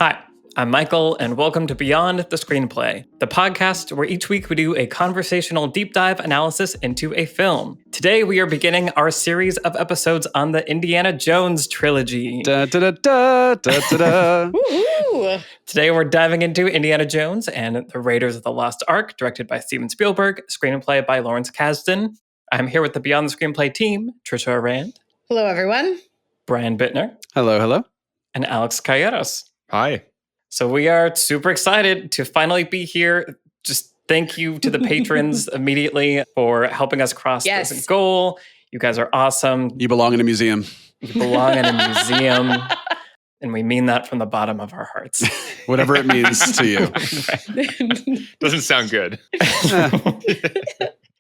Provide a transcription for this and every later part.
Hi, I'm Michael, and welcome to Beyond the Screenplay, the podcast where each week we do a conversational deep dive analysis into a film. Today we are beginning our series of episodes on the Indiana Jones trilogy. Da, da, da, da, da, da. Woohoo! Today we're diving into Indiana Jones and the Raiders of the Lost Ark, directed by Steven Spielberg, screenplay by Lawrence Kasdan. I'm here with the Beyond the Screenplay team, Trisha Rand, Hello, everyone. Brian Bittner, Hello. and Alex Calleros. Hi. So we are super excited to finally be here. Just thank you to the patrons immediately for helping us cross this goal. You guys are awesome. You belong in a museum. You belong in a museum. And we mean that from the bottom of our hearts. Whatever it means to you. Doesn't sound good.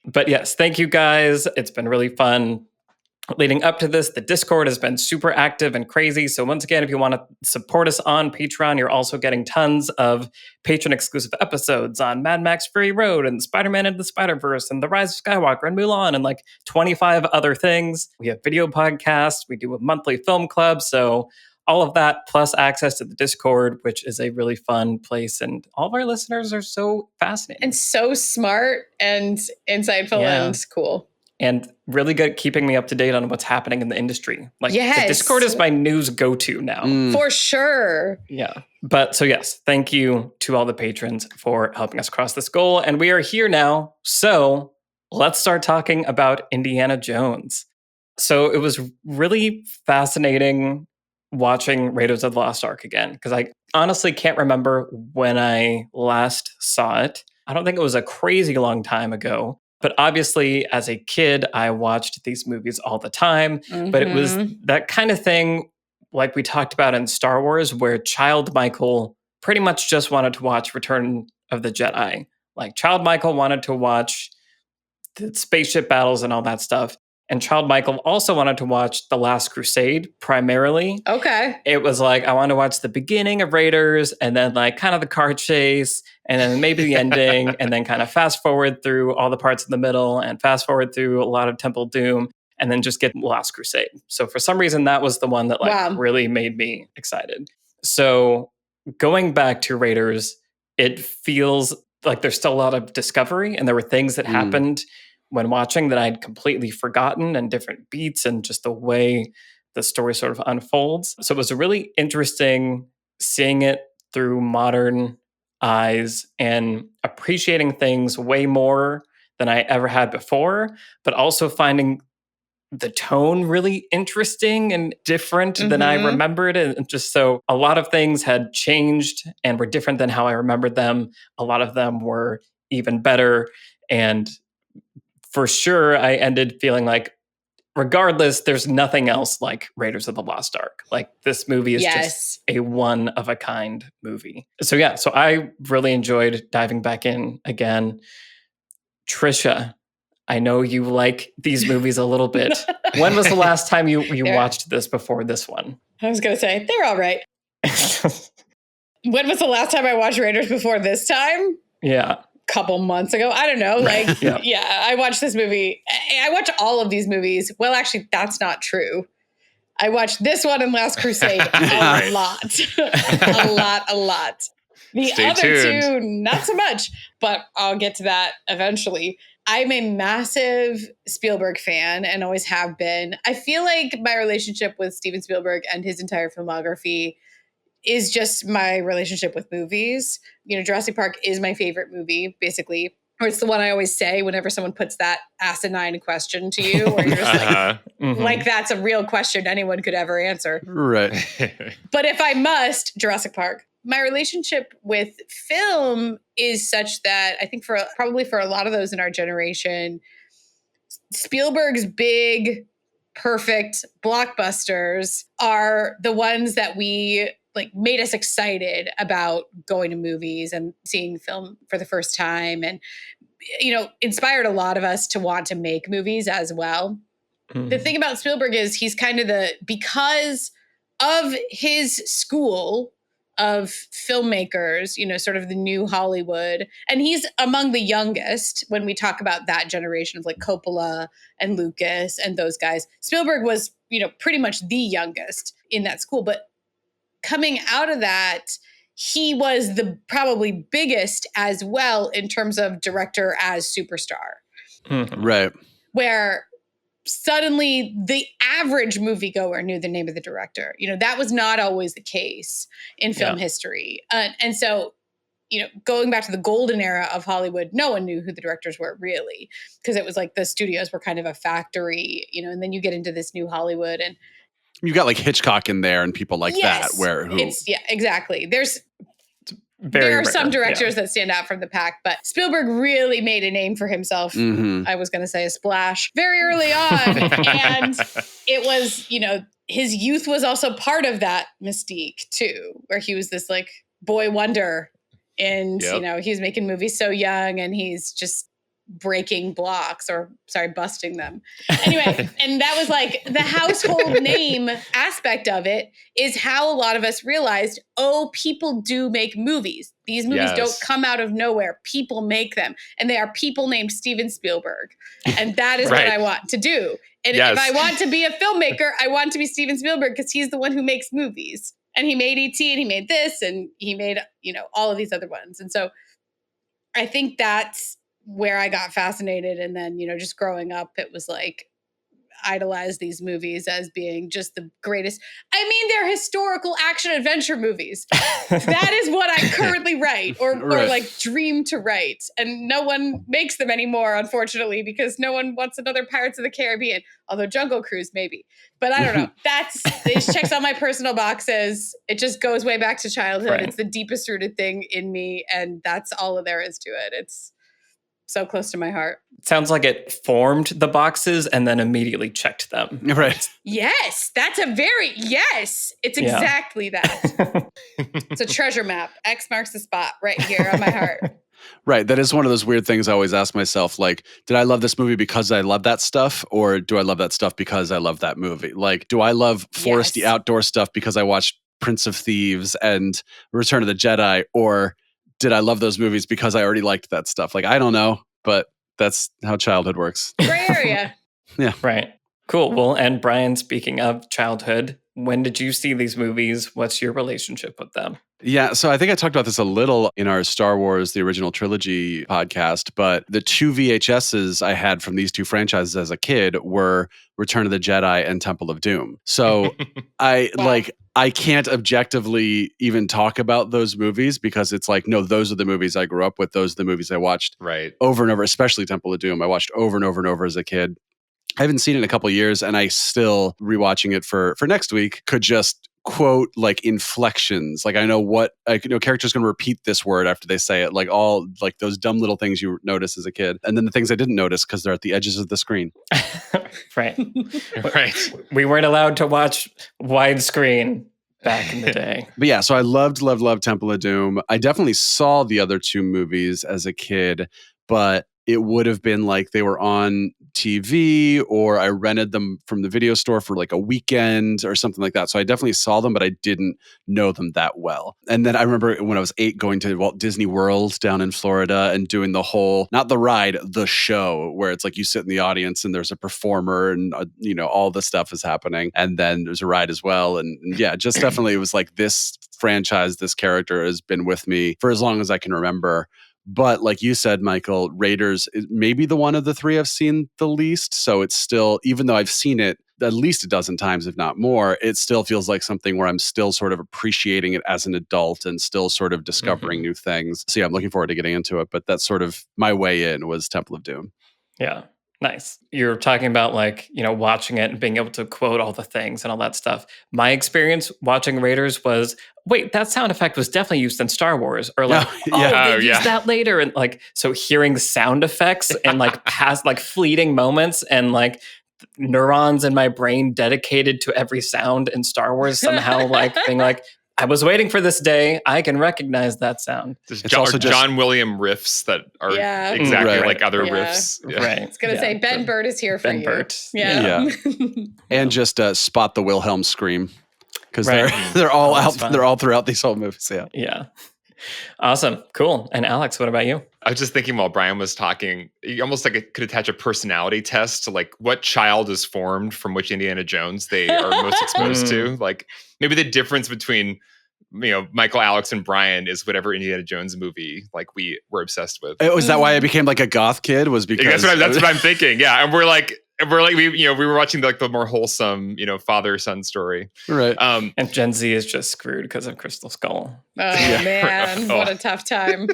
But yes, thank you guys. It's been really fun. Leading up to this, the Discord has been super active and crazy. So once again, if you want to support us on Patreon, you're also getting tons of patron-exclusive episodes on Mad Max Fury Road and Spider-Man and the Spider-Verse and The Rise of Skywalker and Mulan and like 25 other things. We have video podcasts. We do a monthly film club. So all of that plus access to the Discord, which is a really fun place. And all of our listeners are so fascinating. And so smart and insightful and cool. And really good at keeping me up to date on what's happening in the industry. Like, yes. The Discord is my news go-to now. For sure. Yeah. But so yes, thank you to all the patrons for helping us cross this goal. And we are here now. So let's start talking about Indiana Jones. So it was really fascinating watching Raiders of the Lost Ark again, because I honestly can't remember when I last saw it. I don't think it was a crazy long time ago. But obviously, as a kid, I watched these movies all the time. Mm-hmm. But it was that kind of thing, like we talked about in Star Wars, where child Michael pretty much just wanted to watch Return of the Jedi. Like, child Michael wanted to watch the spaceship battles and all that stuff. And child Michael also wanted to watch The Last Crusade, primarily. Okay. It was like, I want to watch the beginning of Raiders, and then like kind of the car chase, and then maybe the ending, and then kind of fast forward through all the parts in the middle, and fast forward through a lot of Temple Doom, and then just get Last Crusade. So for some reason, that was the one that really made me excited. So going back to Raiders, it feels like there's still a lot of discovery, and there were things that happened when watching that I'd completely forgotten, and different beats and just the way the story sort of unfolds. So it was really interesting seeing it through modern eyes and appreciating things way more than I ever had before, but also finding the tone really interesting and different than I remembered. And just so a lot of things had changed and were different than how I remembered them. A lot of them were even better. And for sure, I ended feeling like, regardless, there's nothing else like Raiders of the Lost Ark. Like, this movie is just a one-of-a-kind movie. So yeah, so I really enjoyed diving back in again. Trisha, I know you like these movies a little bit. When was the last time you watched this before this one? I was going to say, they're all right. When was the last time I watched Raiders before this time? Yeah. Couple months ago. I don't know. Like, I watched this movie. I watch all of these movies. Well, actually, that's not true. I watched this one and Last Crusade a lot. a lot. The Stay other tuned. two, not so much, but I'll get to that eventually. I'm a massive Spielberg fan and always have been. I feel like my relationship with Steven Spielberg and his entire filmography is just my relationship with movies. You know, Jurassic Park is my favorite movie, basically. Or it's the one I always say whenever someone puts that asinine question to you, or you're just like that's a real question anyone could ever answer. Right. But if I must, Jurassic Park. My relationship with film is such that I think probably for a lot of those in our generation, Spielberg's big, perfect blockbusters are the ones that we like made us excited about going to movies and seeing film for the first time, and inspired a lot of us to want to make movies as well. The thing about Spielberg is he's kind of because of his school of filmmakers, sort of the new Hollywood, and he's among the youngest when we talk about that generation of like Coppola and Lucas and those guys. Spielberg was, pretty much the youngest in that school, but coming out of that, he was the probably biggest as well in terms of director as superstar. Mhm. Right. Where suddenly the average moviegoer knew the name of the director. That was not always the case in film history. And so, going back to the golden era of Hollywood, no one knew who the directors were really, because it was like the studios were kind of a factory, and then you get into this new Hollywood and You got like Hitchcock in there and people like that exactly. Very there are rare, some directors that stand out from the pack, but Spielberg really made a name for himself. Mhm. I was going to say a splash very early on. And it was, his youth was also part of that mystique too, where he was this like boy wonder and, he was making movies so young and he's just breaking blocks busting them. Anyway, and that was like the household name aspect of it is how a lot of us realized, people do make movies. These movies don't come out of nowhere. People make them. And they are people named Steven Spielberg. And that is what I want to do. And if I want to be a filmmaker, I want to be Steven Spielberg because he's the one who makes movies. And he made E.T. and he made this and he made, all of these other ones. And so I think that's where I got fascinated. And then, just growing up, it was like idolized these movies as being just the greatest. I mean, they're historical action adventure movies. That is what I currently write or like dream to write. And no one makes them anymore, unfortunately, because no one wants another Pirates of the Caribbean, although Jungle Cruise maybe. But I don't know. It checks all my personal boxes. It just goes way back to childhood. Right. It's the deepest rooted thing in me. And that's all there is to it. It's so close to my heart. Sounds like it formed the boxes and then immediately checked them. Right. Yes, it's exactly that. It's a treasure map. X marks the spot right here on my heart. Right. That is one of those weird things I always ask myself, like, did I love this movie because I love that stuff? Or do I love that stuff because I love that movie? Like, do I love foresty outdoor stuff because I watched Prince of Thieves and Return of the Jedi? Or did I love those movies because I already liked that stuff? Like, I don't know, but that's how childhood works. Gray area. Yeah. Right. Cool. Well, and Brian, speaking of childhood, when did you see these movies? What's your relationship with them? Yeah, so I think I talked about this a little in our Star Wars, the original trilogy podcast, but the two VHSs I had from these two franchises as a kid were Return of the Jedi and Temple of Doom. So I can't objectively even talk about those movies because it's like, no, those are the movies I grew up with. Those are the movies I watched over and over, especially Temple of Doom. I watched over and over and over as a kid. I haven't seen it in a couple of years, and I still, rewatching it for next week, could just quote like inflections. Like I know character's going to repeat this word after they say it, like all like those dumb little things you notice as a kid. And then the things I didn't notice because they're at the edges of the screen. Right. Right. We weren't allowed to watch widescreen back in the day. But yeah, so I loved Temple of Doom. I definitely saw the other two movies as a kid, but it would have been like they were on TV or I rented them from the video store for like a weekend or something like that. So I definitely saw them, but I didn't know them that well. And then I remember when I was 8 going to Walt Disney World down in Florida and doing the whole, not the ride, the show where it's like you sit in the audience and there's a performer and, all the stuff is happening. And then there's a ride as well. And yeah, just definitely it was like this franchise, this character has been with me for as long as I can remember. But like you said, Michael, Raiders is maybe the one of the three I've seen the least. So it's still, even though I've seen it at least a dozen times, if not more, it still feels like something where I'm still sort of appreciating it as an adult and still sort of discovering new things. So yeah, I'm looking forward to getting into it. But that's sort of my way in was Temple of Doom. Yeah. Nice. You're talking about watching it and being able to quote all the things and all that stuff. My experience watching Raiders was, wait, that sound effect was definitely used in Star Wars, or they used that later. And so hearing sound effects and past fleeting moments and neurons in my brain dedicated to every sound in Star Wars somehow being I was waiting for this day. I can recognize that sound. It's also John Williams riffs that are exactly like other riffs. Yeah. Right. It's going to say Ben Burt is here for you. Ben Burt. Yeah. And just spot the Wilhelm scream because they're all out. They're all throughout these whole movies. Yeah. Yeah. Awesome. Cool. And Alex, what about you? I was just thinking while Brian was talking, you almost like could attach a personality test to like what child is formed from which Indiana Jones they are most exposed to. Like maybe the difference between Michael, Alex, and Brian is whatever Indiana Jones movie like we were obsessed with. Was that why I became like a goth kid? Was because that's what I'm thinking. Yeah, and we're like we were watching like the more wholesome father son story, right? And Gen Z is just screwed because of Crystal Skull. Oh man, what a tough time.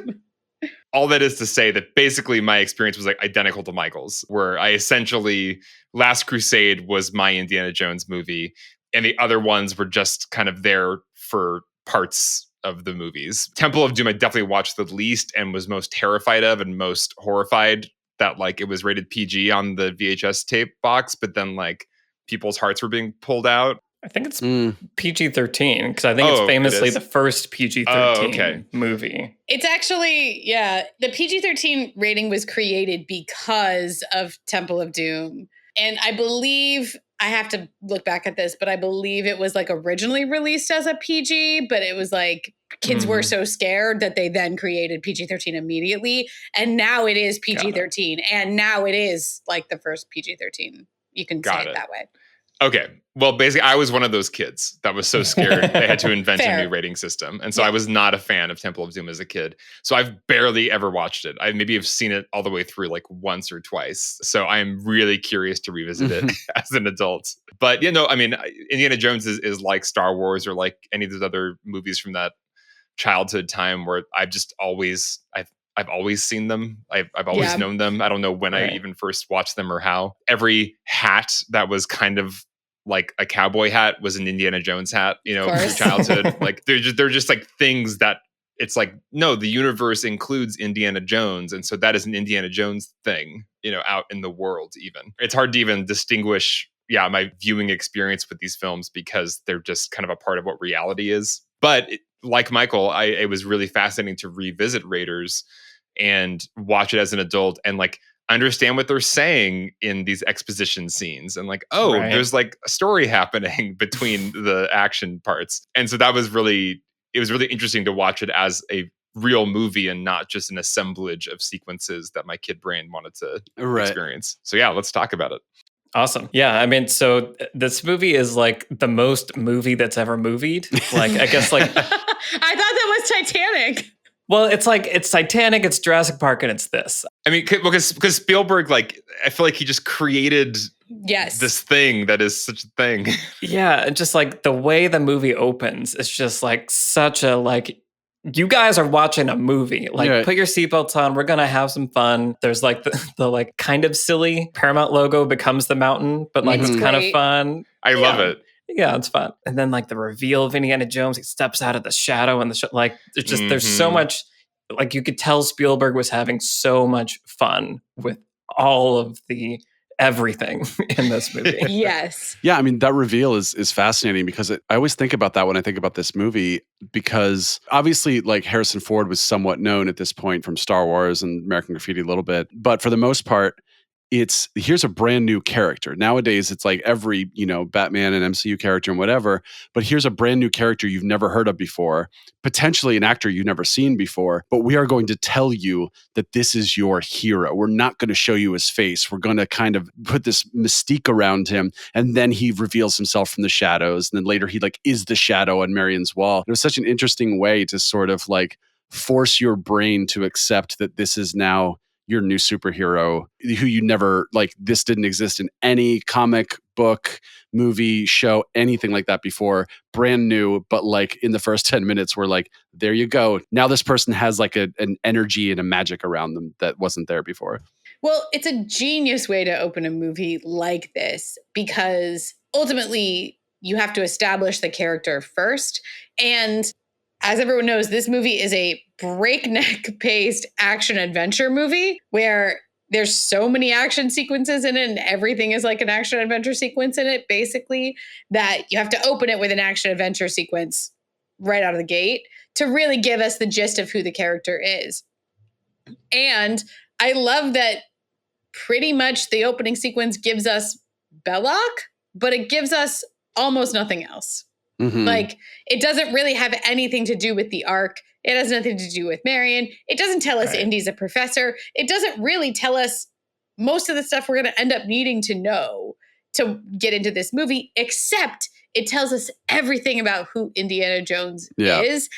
All that is to say that basically my experience was like identical to Michael's, where I essentially Last Crusade was my Indiana Jones movie, and the other ones were just kind of there for parts of the movies. Temple of Doom I definitely watched the least and was most terrified of and most horrified that like it was rated PG on the VHS tape box, but then like people's hearts were being pulled out. I think it's PG-13 because I think it's famously the first PG-13 movie. It's actually, the PG-13 rating was created because of Temple of Doom. And I believe, I have to look back at this, but I believe it was like originally released as a PG, but it was like kids were so scared that they then created PG-13 immediately. And now it is PG-13. And now it is like the first PG-13. You can say it that way. Okay. Well, basically, I was one of those kids that was so scared they had to invent a new rating system. And so I was not a fan of Temple of Doom as a kid. So I've barely ever watched it. I maybe have seen it all the way through like once or twice. So I'm really curious to revisit it as an adult. But, I mean, Indiana Jones is like Star Wars or like any of those other movies from that childhood time where I've always seen them. I've always known them. I don't know when I even first watched them or how. Every hat that was kind of like a cowboy hat was an Indiana Jones hat, from childhood. Like they're just like things that it's like, no, the universe includes Indiana Jones. And so that is an Indiana Jones thing, out in the world even. It's hard to even distinguish, my viewing experience with these films because they're just kind of a part of what reality is. But like Michael, it was really fascinating to revisit Raiders and watch it as an adult and like understand what they're saying in these exposition scenes and like, there's like a story happening between the action parts. And so it was really interesting to watch it as a real movie and not just an assemblage of sequences that my kid brain wanted to experience. So let's talk about it. Awesome. Yeah. I mean, so this movie is like the most movie that's ever movied. Like, I guess like. I thought that was Titanic. Well, it's like, it's Titanic, it's Jurassic Park, and it's this. I mean, because Spielberg, like, I feel like he just created this thing that is such a thing. Yeah. And just like the way the movie opens, it's just like such a like, you guys are watching a movie. Like, put your seatbelts on. We're going to have some fun. There's like the like kind of silly Paramount logo becomes the mountain, but like it's kind of fun. I love it. Yeah, it's fun. And then like the reveal of Indiana Jones, he steps out of the shadow and like there's so much, like you could tell Spielberg was having so much fun with all of the everything in this movie. Yes. Yeah, I mean, that reveal is fascinating because I always think about that when I think about this movie because obviously like Harrison Ford was somewhat known at this point from Star Wars and American Graffiti a little bit. But for the most part, here's a brand new character. Nowadays, it's like every, Batman and MCU character and whatever, but here's a brand new character you've never heard of before, potentially an actor you've never seen before, but we are going to tell you that this is your hero. We're not going to show you his face. We're going to kind of put this mystique around him, and then he reveals himself from the shadows, and then later he like is the shadow on Marion's wall. It was such an interesting way to sort of like force your brain to accept that this is now your new superhero who you never like. This didn't exist in any comic book, movie, show, anything like that before. Brand new, but like in the first 10 minutes, we're like, there you go. Now this person has like an energy and a magic around them that wasn't there before. Well, it's a genius way to open a movie like this because ultimately you have to establish the character first. And as everyone knows, this movie is a breakneck-paced action-adventure movie where there's so many action sequences in it and everything is like an action-adventure sequence in it, basically, that you have to open it with an action-adventure sequence right out of the gate to really give us the gist of who the character is. And I love that pretty much the opening sequence gives us Belloc, but it gives us almost nothing else. Mhm. Like, it doesn't really have anything to do with the arc. It has nothing to do with Marion. It doesn't tell us Right. Indy's a professor. It doesn't really tell us most of the stuff we're going to end up needing to know to get into this movie, except it tells us everything about who Indiana Jones Yeah. is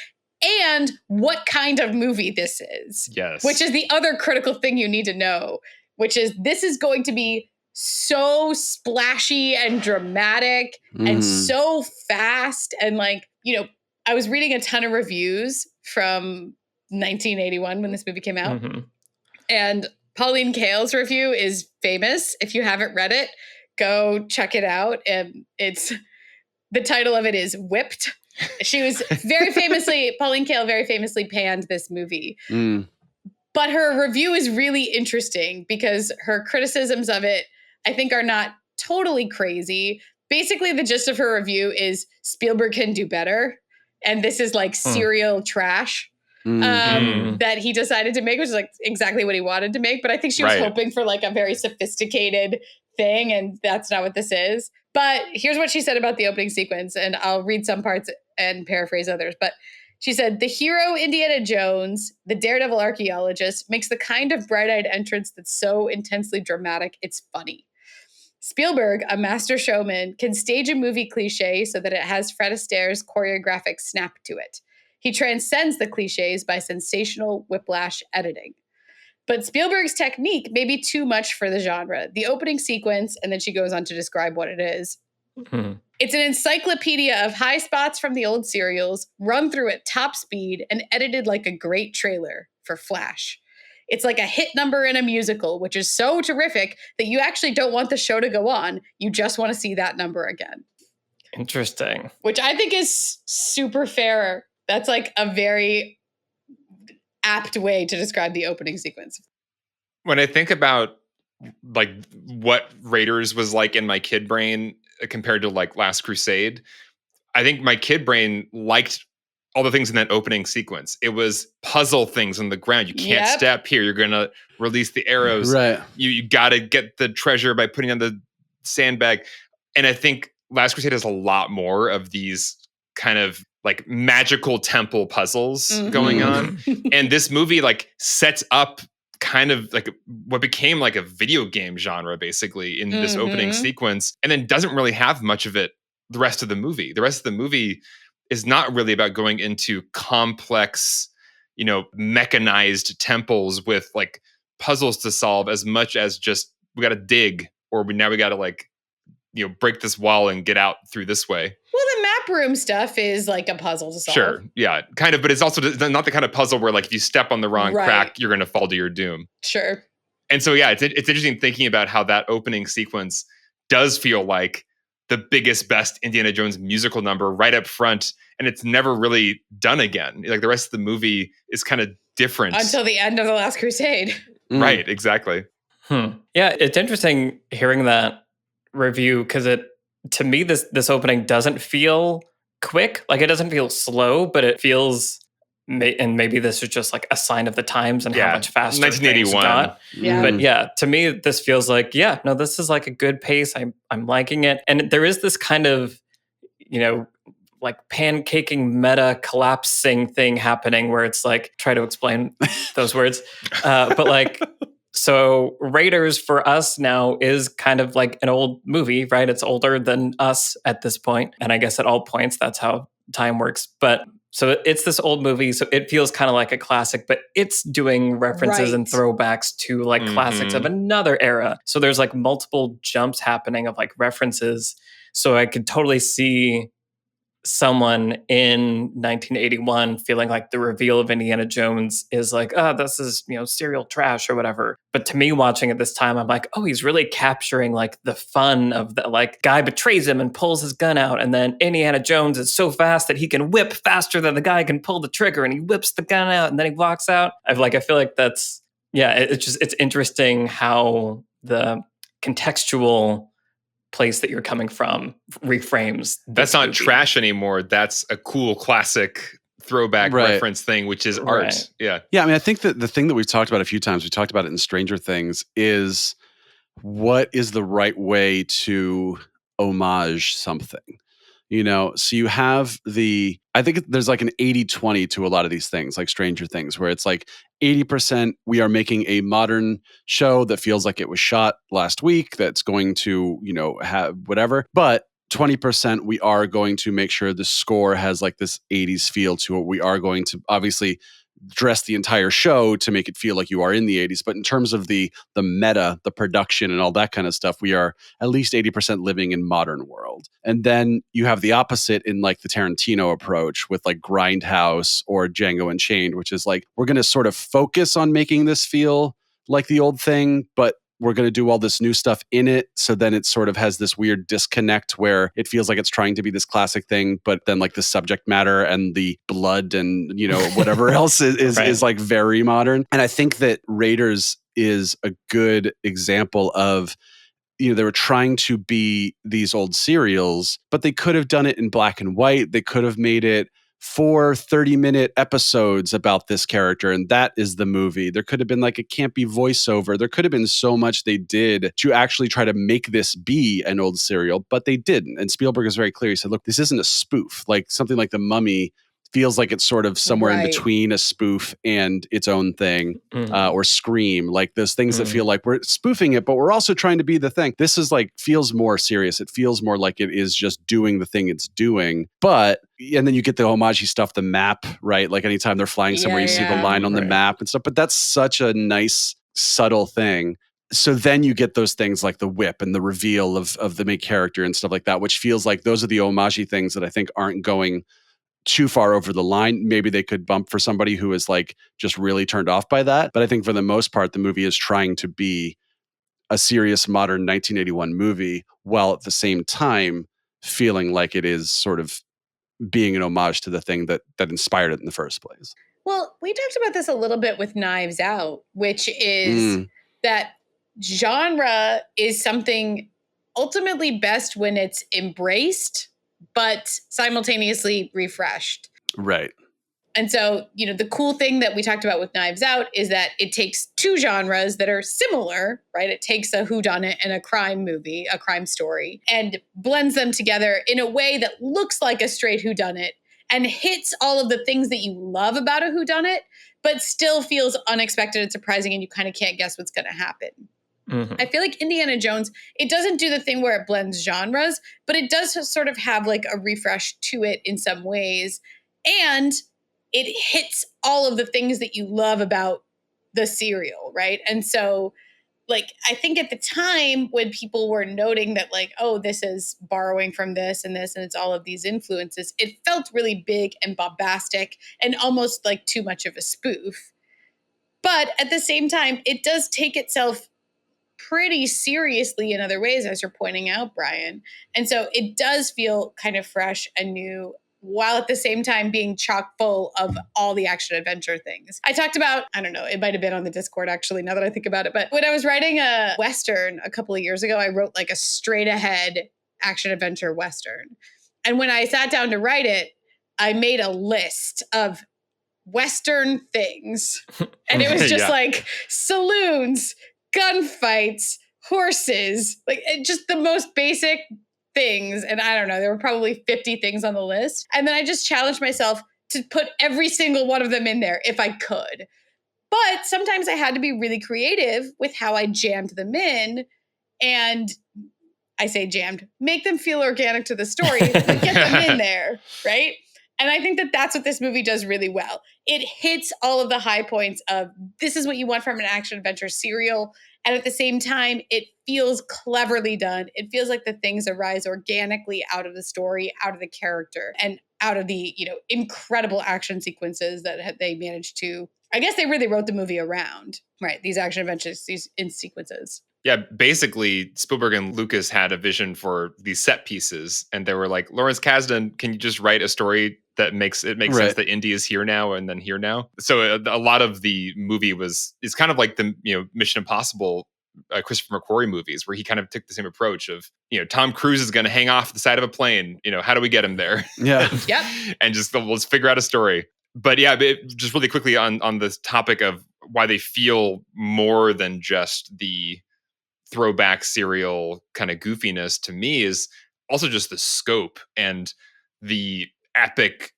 and what kind of movie this is. Yes. Which is the other critical thing you need to know, which is this is going to be so splashy and dramatic and so fast. And like, you know, I was reading a ton of reviews from 1981 when this movie came out. Mhm. And Pauline Kael's review is famous. If you haven't read it, go check it out. And it's the title of it is Whipped. She was Pauline Kael very famously panned this movie. But her review is really interesting because her criticisms of it, I think, are not totally crazy. Basically, the gist of her review is Spielberg can do better. And this is like serial trash that he decided to make, which is like exactly what he wanted to make. But I think she was hoping for like a very sophisticated thing. And that's not what this is. But here's what she said about the opening sequence. And I'll read some parts and paraphrase others. But she said, the hero Indiana Jones, the daredevil archaeologist, makes the kind of bright-eyed entrance that's so intensely dramatic, it's funny. Spielberg, a master showman, can stage a movie cliche so that it has Fred Astaire's choreographic snap to it. He transcends the cliches by sensational whiplash editing. But Spielberg's technique may be too much for the genre. The opening sequence, and then she goes on to describe what it is. It's an encyclopedia of high spots from the old serials, run through at top speed and edited like a great trailer for Flash. It's like a hit number in a musical, which is so terrific that you actually don't want the show to go on. You just want to see that number again. Interesting. Which I think is super fair. That's like a very apt way to describe the opening sequence. When I think about like what Raiders was like in my kid brain compared to like Last Crusade, I think my kid brain liked all the things in that opening sequence. It was puzzle things on the ground. You can't step here. You're going to release the arrows. Right. You got to get the treasure by putting on the sandbag. And I think Last Crusade has a lot more of these kind of like magical temple puzzles going on. And this movie like sets up kind of like what became like a video game genre basically in this opening sequence, and then doesn't really have much of it the rest of the movie. The rest of the movie is not really about going into complex, you know, mechanized temples with like puzzles to solve as much as just we got to dig, or we got to like, you know, break this wall and get out through this way. Well, the map room stuff is like a puzzle to solve. Sure. Yeah. Kind of, but it's also not the kind of puzzle where like if you step on the wrong crack, you're going to fall to your doom. Sure. And so, yeah, it's interesting thinking about how that opening sequence does feel like the biggest, best Indiana Jones musical number right up front. And it's never really done again. Like the rest of the movie is kind of different. Until the end of The Last Crusade. Right. Exactly. Yeah. It's interesting hearing that review because to me, this opening doesn't feel quick. Like it doesn't feel slow, but it feels, and maybe this is just like a sign of the times and how much faster 1981 things got. Yeah. But yeah, to me, this feels like, this is like a good pace. I'm liking it. And there is this kind of, you know, like pancaking meta collapsing thing happening where it's like, try to explain those words. But like, so Raiders for us now is kind of like an old movie, right? It's older than us at this point. And I guess at all points, that's how time works. But so it's this old movie. So it feels kind of like a classic, but it's doing references and throwbacks to like classics of another era. So there's like multiple jumps happening of like references. So I could totally see someone in 1981 feeling like the reveal of Indiana Jones is like, this is, you know, serial trash or whatever. But to me watching it this time, I'm like, he's really capturing like the fun of the like guy betrays him and pulls his gun out. And then Indiana Jones is so fast that he can whip faster than the guy can pull the trigger, and he whips the gun out and then he walks out. I feel like that's, it's interesting how the contextual place that you're coming from reframes. That's not trash anymore. That's a cool classic throwback reference thing, which is art. Yeah. Yeah. I mean, I think that the thing that we've talked about a few times, we talked about it in Stranger Things, is what is the right way to homage something? So you have I think there's like an 80-20 to a lot of these things, like Stranger Things, where it's like 80% we are making a modern show that feels like it was shot last week, that's going to, have whatever. But 20% we are going to make sure the score has like this 80s feel to it. We are going to obviously dress the entire show to make it feel like you are in the 80s. But in terms of the meta, the production and all that kind of stuff, we are at least 80% living in modern world. And then you have the opposite in like the Tarantino approach with like Grindhouse or Django Unchained, which is like, we're going to sort of focus on making this feel like the old thing, but we're going to do all this new stuff in it. So then it sort of has this weird disconnect where it feels like it's trying to be this classic thing, but then like the subject matter and the blood and, whatever else is like very modern. And I think that Raiders is a good example of, they were trying to be these old serials, but they could have done it in black and white. They could have made it 4 30-minute episodes about this character, and that is the movie. There could have been like a campy voiceover. There could have been so much they did to actually try to make this be an old serial, but they didn't. And Spielberg is very clear. He said, look, this isn't a spoof. Like something like The Mummy feels like it's sort of somewhere in between a spoof and its own thing, or Scream, like those things that feel like we're spoofing it, but we're also trying to be the thing. This is like, feels more serious. It feels more like it is just doing the thing it's doing. And then you get the homage stuff, the map, right? Like anytime they're flying somewhere, you see the line on the map and stuff, but that's such a nice, subtle thing. So then you get those things like the whip and the reveal of the main character and stuff like that, which feels like those are the homage things that I think aren't going too far over the line. Maybe they could bump for somebody who is like just really turned off by that. But I think for the most part, the movie is trying to be a serious modern 1981 movie while at the same time feeling like it is sort of being an homage to the thing that inspired it in the first place. Well, we talked about this a little bit with Knives Out, which is that genre is something ultimately best when it's embraced, but simultaneously refreshed. Right. And so, the cool thing that we talked about with Knives Out is that it takes two genres that are similar, right? It takes a whodunit and a crime movie, a crime story, and blends them together in a way that looks like a straight whodunit and hits all of the things that you love about a whodunit, but still feels unexpected and surprising, and you kind of can't guess what's going to happen. I feel like Indiana Jones, it doesn't do the thing where it blends genres, but it does sort of have like a refresh to it in some ways. And it hits all of the things that you love about the serial, right? And so, like, I think at the time when people were noting that, like, oh, this is borrowing from this, and it's all of these influences, it felt really big and bombastic and almost like too much of a spoof. But at the same time, it does take itself pretty seriously in other ways, as you're pointing out, Brian. And so it does feel kind of fresh and new, while at the same time being chock full of all the action adventure things. I talked about, I don't know, it might have been on the Discord actually, now that I think about it, but when I was writing a Western a couple of years ago, I wrote like a straight ahead action adventure Western. And when I sat down to write it, I made a list of Western things. And it was just like saloons, gunfights, horses, like just the most basic things. And I don't know, there were probably 50 things on the list. And then I just challenged myself to put every single one of them in there if I could. But sometimes I had to be really creative with how I jammed them in. And I say jammed, make them feel organic to the story, but get them in there, right? And I think that that's what this movie does really well. It hits all of the high points of this is what you want from an action adventure serial. And at the same time, it feels cleverly done. It feels like the things arise organically out of the story, out of the character, and out of the, incredible action sequences that they managed to, I guess they really wrote the movie around, right? These action adventures, these in sequences. Yeah, basically, Spielberg and Lucas had a vision for these set pieces, and they were like, Lawrence Kasdan, can you just write a story that makes sense that Indy is here now and then here now? So a lot of the movie is kind of like the Mission Impossible Christopher McQuarrie movies, where he kind of took the same approach of Tom Cruise is going to hang off the side of a plane. How do we get him there? Yeah, yep. And just let's figure out a story. But yeah, just really quickly on this topic of why they feel more than just the throwback serial kind of goofiness, to me is also just the scope and the epic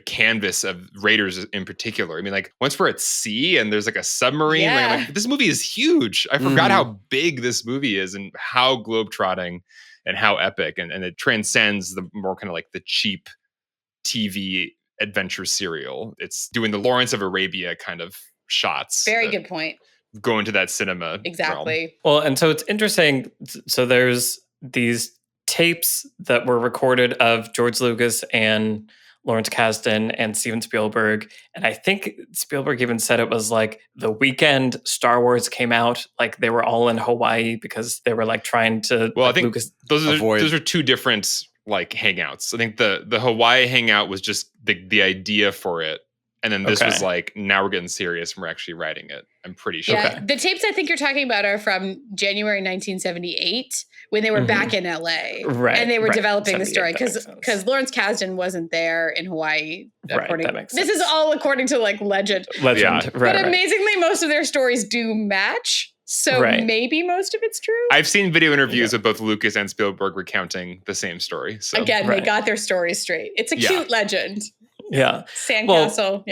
canvas of Raiders in particular. I mean, like once we're at sea and there's like a submarine, like this movie is huge. I forgot how big this movie is and how globetrotting and how epic, and it transcends the more kind of like the cheap TV adventure serial. It's doing the Lawrence of Arabia kind of shots. Very good point. Go into that cinema exactly realm. Well, and so it's interesting. So there's these tapes that were recorded of George Lucas and Lawrence Kasdan and Steven Spielberg. And I think Spielberg even said it was like the weekend Star Wars came out, like they were all in Hawaii because they were like trying to. Well, like, I think Lucas those are two different like hangouts. I think the Hawaii hangout was just the idea for it. And then this was like, now we're getting serious and we're actually writing it. I'm pretty sure. Yeah, the tapes I think you're talking about are from January 1978 when they were back in LA. Right. And they were developing the story because Lawrence Kasdan wasn't there in Hawaii. Right, that makes this sense. is all according to like legend. Yeah. But amazingly, most of their stories do match. So maybe most of it's true. I've seen video interviews with both Lucas and Spielberg recounting the same story. So again, they got their stories straight. It's a cute legend. Yeah. Sandcastle.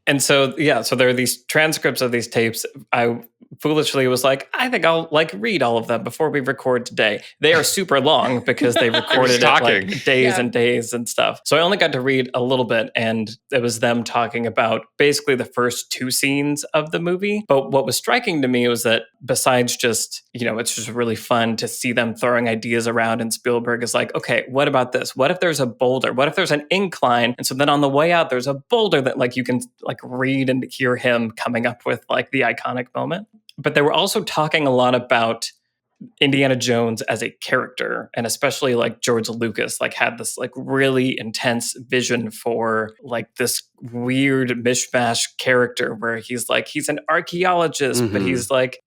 And so, so there are these transcripts of these tapes. I foolishly was like, I think I'll like read all of them before we record today. They are super long because they recorded it like days and days and stuff. So I only got to read a little bit, and it was them talking about basically the first two scenes of the movie. But what was striking to me was that besides just, it's just really fun to see them throwing ideas around, and Spielberg is like, okay, what about this? What if there's a boulder? What if there's an incline? And so then on the way out, there's a boulder that like you can like read and hear him coming up with like the iconic moment. But they were also talking a lot about Indiana Jones as a character, and especially like George Lucas like had this like really intense vision for like this weird mishmash character where he's an archaeologist, but he's like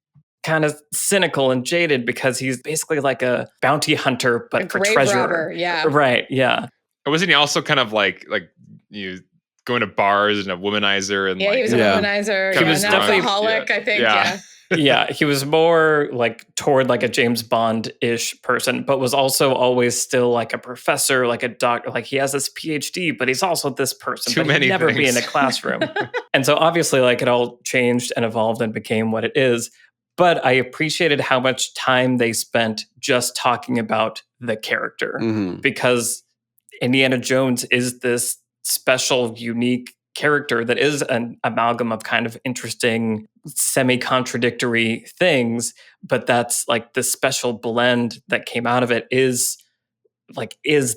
kind of cynical and jaded because he's basically like a bounty hunter, but for treasure. Robber, Right. Yeah. Wasn't he also kind of like you going to bars and a womanizer and he was a womanizer. He was definitely an alcoholic, I think. Yeah, he was more like toward like a James Bond-ish person, but was also always still like a professor, like a doctor. Like he has this PhD, but he's also this person. Too many he'd never things. be in a classroom. And so obviously like it all changed and evolved and became what it is. But I appreciated how much time they spent just talking about the character because Indiana Jones is this special, unique character that is an amalgam of kind of interesting, semi-contradictory things, but that's like the special blend that came out of it is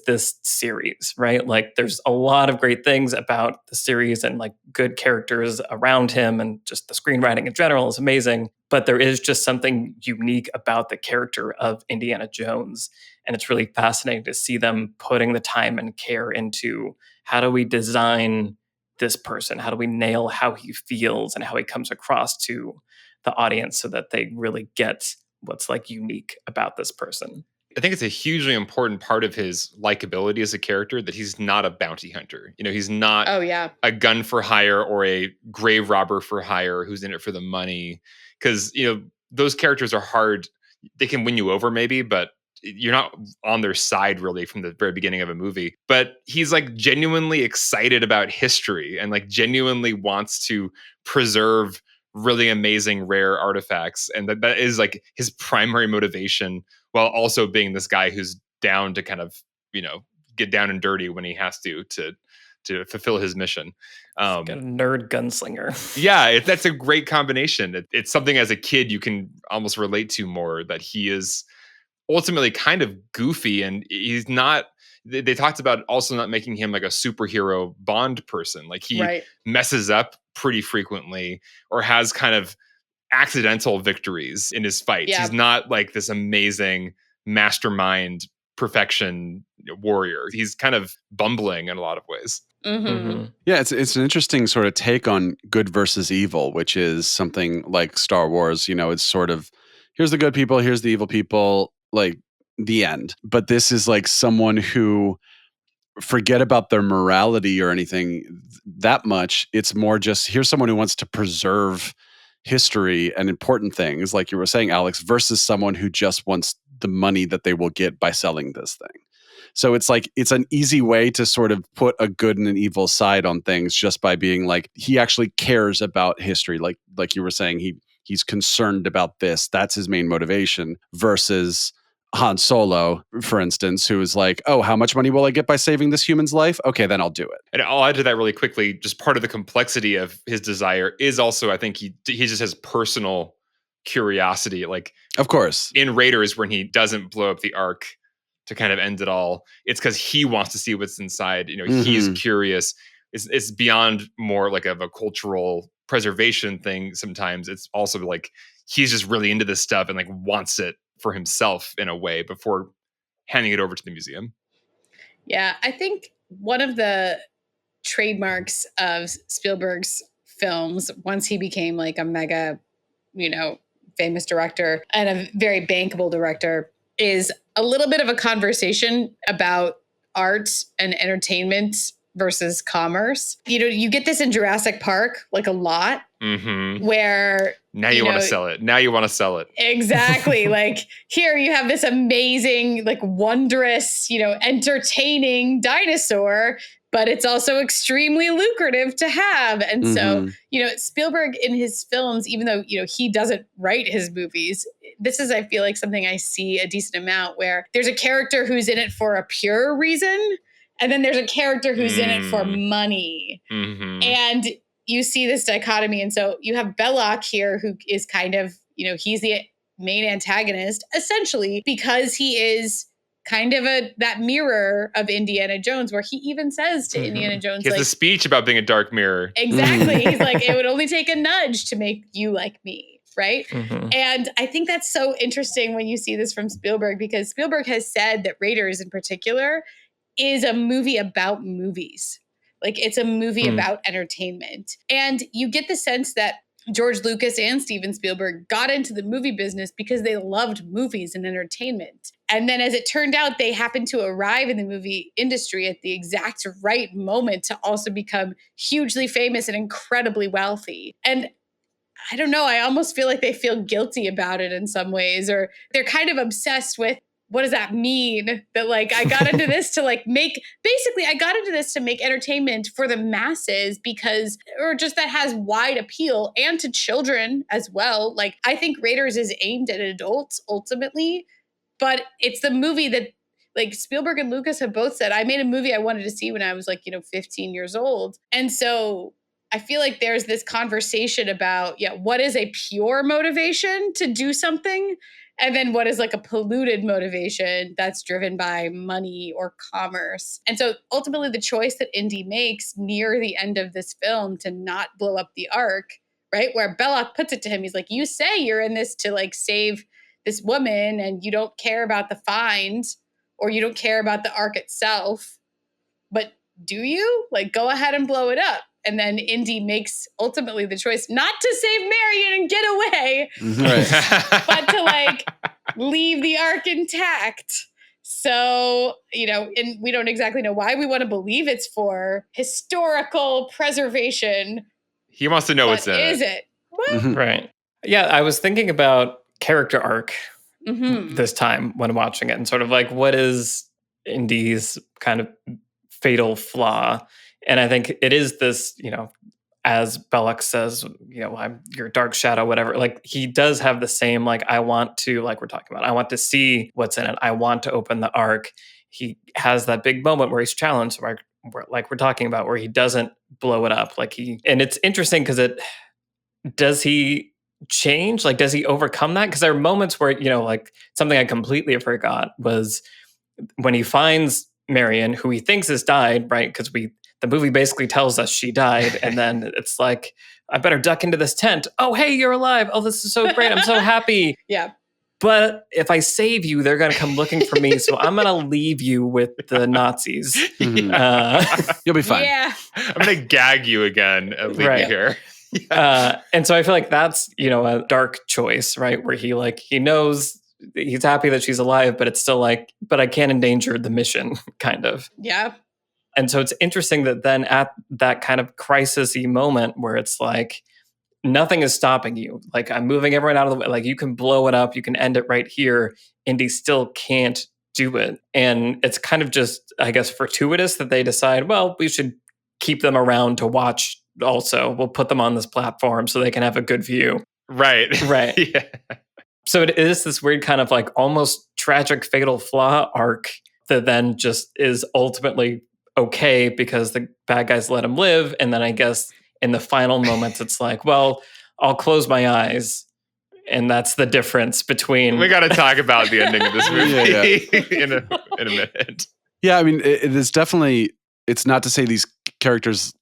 this series, right? Like there's a lot of great things about the series and like good characters around him, and just the screenwriting in general is amazing, but there is just something unique about the character of Indiana Jones. And it's really fascinating to see them putting the time and care into how do we design this person? How do we nail how he feels and how he comes across to the audience so that they really get what's like unique about this person? I think it's a hugely important part of his likability as a character that he's not a bounty hunter. He's not a gun for hire or a grave robber for hire who's in it for the money. Because, those characters are hard. They can win you over maybe, but you're not on their side really from the very beginning of a movie. But he's like genuinely excited about history and like genuinely wants to preserve really amazing rare artifacts. And that is like his primary motivation, while also being this guy who's down to kind of, get down and dirty when he has to fulfill his mission. Got a nerd gunslinger. Yeah, that's a great combination. It's something as a kid you can almost relate to more, that he is ultimately kind of goofy, and he's not. They talked about also not making him like a superhero Bond person. Like he messes up pretty frequently or has kind of accidental victories in his fights. He's not like this amazing mastermind perfection warrior. He's kind of bumbling in a lot of ways. Yeah, it's an interesting sort of take on good versus evil, which is something like Star Wars. It's sort of, here's the good people, here's the evil people, like the end. But this is like someone who, forget about their morality or anything that much. It's more just, here's someone who wants to preserve history and important things, like you were saying, Alex, versus someone who just wants the money that they will get by selling this thing. So it's like, it's an easy way to sort of put a good and an evil side on things just by being like, he actually cares about history. Like you were saying, he's concerned about this. That's his main motivation, versus Han Solo, for instance, who is like, oh, how much money will I get by saving this human's life? Okay, then I'll do it. And I'll add to that really quickly. Just part of the complexity of his desire is also, I think he just has personal curiosity. Like, of course, in Raiders, when he doesn't blow up the Ark to kind of end it all, it's because he wants to see what's inside. You know, he's curious. It's beyond more like of a cultural preservation thing. Sometimes it's also like he's just really into this stuff and like wants it for himself in a way before handing it over to the museum. Yeah, I think one of the trademarks of Spielberg's films, once he became like a mega, famous director and a very bankable director, is a little bit of a conversation about art and entertainment versus commerce. You get this in Jurassic Park, like a lot, where now you want to sell it. Now you want to sell it. Exactly. Like, here you have this amazing, like, wondrous, entertaining dinosaur, but it's also extremely lucrative to have. And so, Spielberg in his films, even though, he doesn't write his movies, this is, I feel like, something I see a decent amount, where there's a character who's in it for a pure reason, and then there's a character who's in it for money. And you see this dichotomy. And so you have Belloc here, who is kind of, he's the main antagonist, essentially, because he is kind of that mirror of Indiana Jones, where he even says to Indiana Jones, he has a speech about being a dark mirror. Exactly. He's like, it would only take a nudge to make you like me. Right. And I think that's so interesting when you see this from Spielberg, because Spielberg has said that Raiders in particular is a movie about movies. Like, it's a movie about entertainment. And you get the sense that George Lucas and Steven Spielberg got into the movie business because they loved movies and entertainment. And then, as it turned out, they happened to arrive in the movie industry at the exact right moment to also become hugely famous and incredibly wealthy. And I don't know, I almost feel like they feel guilty about it in some ways, or they're kind of obsessed with, what does that mean? That, like, I got into this to I got into this to make entertainment for the masses, because, or just that has wide appeal, and to children as well. Like, I think Raiders is aimed at adults ultimately, but it's the movie that, like, Spielberg and Lucas have both said, I made a movie I wanted to see when I was 15 years old. And so I feel like there's this conversation about, what is a pure motivation to do something? And then what is like a polluted motivation that's driven by money or commerce? And so ultimately the choice that Indy makes near the end of this film to not blow up the Ark, right? Where Belloc puts it to him, he's like, you say you're in this to, like, save this woman, and you don't care about the find, or you don't care about the Ark itself, but do you? Like, go ahead and blow it up. And then Indy makes ultimately the choice not to save Marion and get away, but to, like, leave the Ark intact. So, and we don't exactly know why. We want to believe it's for historical preservation. He wants to know what's in it. Is it? Well, Right. Yeah, I was thinking about character arc this time when watching it, and sort of like, what is Indy's kind of fatal flaw? And I think it is this, as Belloc says, I'm your dark shadow, whatever. Like, he does have the same, like, I want to, like we're talking about, I want to see what's in it. I want to open the Ark. He has that big moment where he's challenged, like we're talking about, where he doesn't blow it up. And it's interesting because does he change? Like, does he overcome that? Because there are moments where, like, something I completely forgot was when he finds Marion, who he thinks has died, right? Because the movie basically tells us she died. And then it's like, I better duck into this tent. Oh, hey, you're alive. Oh, this is so great. I'm so happy. Yeah. But if I save you, they're going to come looking for me. So I'm going to leave you with the Nazis. You'll be fine. Yeah. I'm going to gag you again and leave you here. And so I feel like that's, a dark choice, right? Where he knows he's happy that she's alive, but it's still like, but I can't endanger the mission, kind of. Yeah. And so it's interesting that then at that kind of crisis-y moment where it's like, nothing is stopping you. Like, I'm moving everyone out of the way. Like, you can blow it up, you can end it right here. Indy still can't do it. And it's kind of just, I guess, fortuitous that they decide, well, we should keep them around to watch also. We'll put them on this platform so they can have a good view. Right. Yeah. So it is this weird kind of like almost tragic fatal flaw arc that then just is ultimately okay because the bad guys let him live. And then I guess in the final moments, it's like, well, I'll close my eyes. And that's the difference between... We got to talk about the ending of this movie in a minute. Yeah, I mean, it is definitely... It's not to say these characters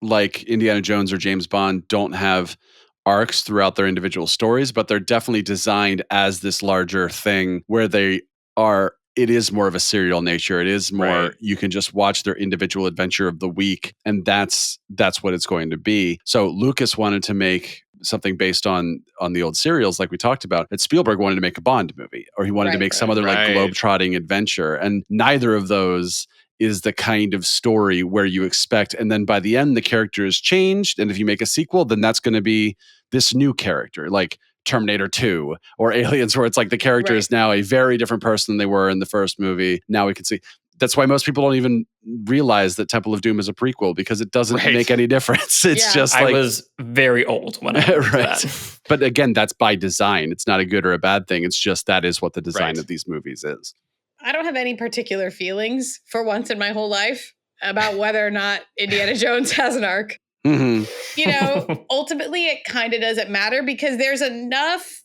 like Indiana Jones or James Bond don't have arcs throughout their individual stories, but they're definitely designed as this larger thing where they are... It is more of a serial nature. It is more, you can just watch their individual adventure of the week, and that's what it's going to be. So Lucas wanted to make something based on the old serials, like we talked about. But Spielberg wanted to make a Bond movie, or he wanted to make some other like globe-trotting adventure, and neither of those is the kind of story where you expect. And then by the end, the character is changed, and if you make a sequel, then that's going to be this new character, like Terminator 2 or Aliens, where it's like the character is now a very different person than they were in the first movie. Now we can see. That's why most people don't even realize that Temple of Doom is a prequel, because it doesn't make any difference. It's just like... I was very old when I heard that. But again, that's by design. It's not a good or a bad thing. It's just that is what the design of these movies is. I don't have any particular feelings for once in my whole life about whether or not Indiana Jones has an arc. Mm-hmm. You know, ultimately it kind of doesn't matter because there's enough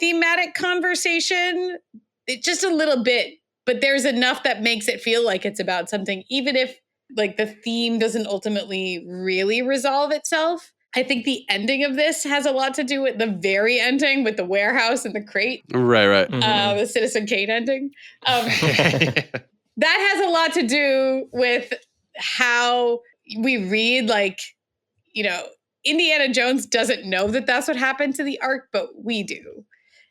thematic conversation, just a little bit, but there's enough that makes it feel like it's about something, even if like the theme doesn't ultimately really resolve itself. I think the ending of this has a lot to do with the very ending with the warehouse and the crate. Right. The Citizen Kane ending. That has a lot to do with how we read, like, you know, Indiana Jones doesn't know that that's what happened to the arc, but we do.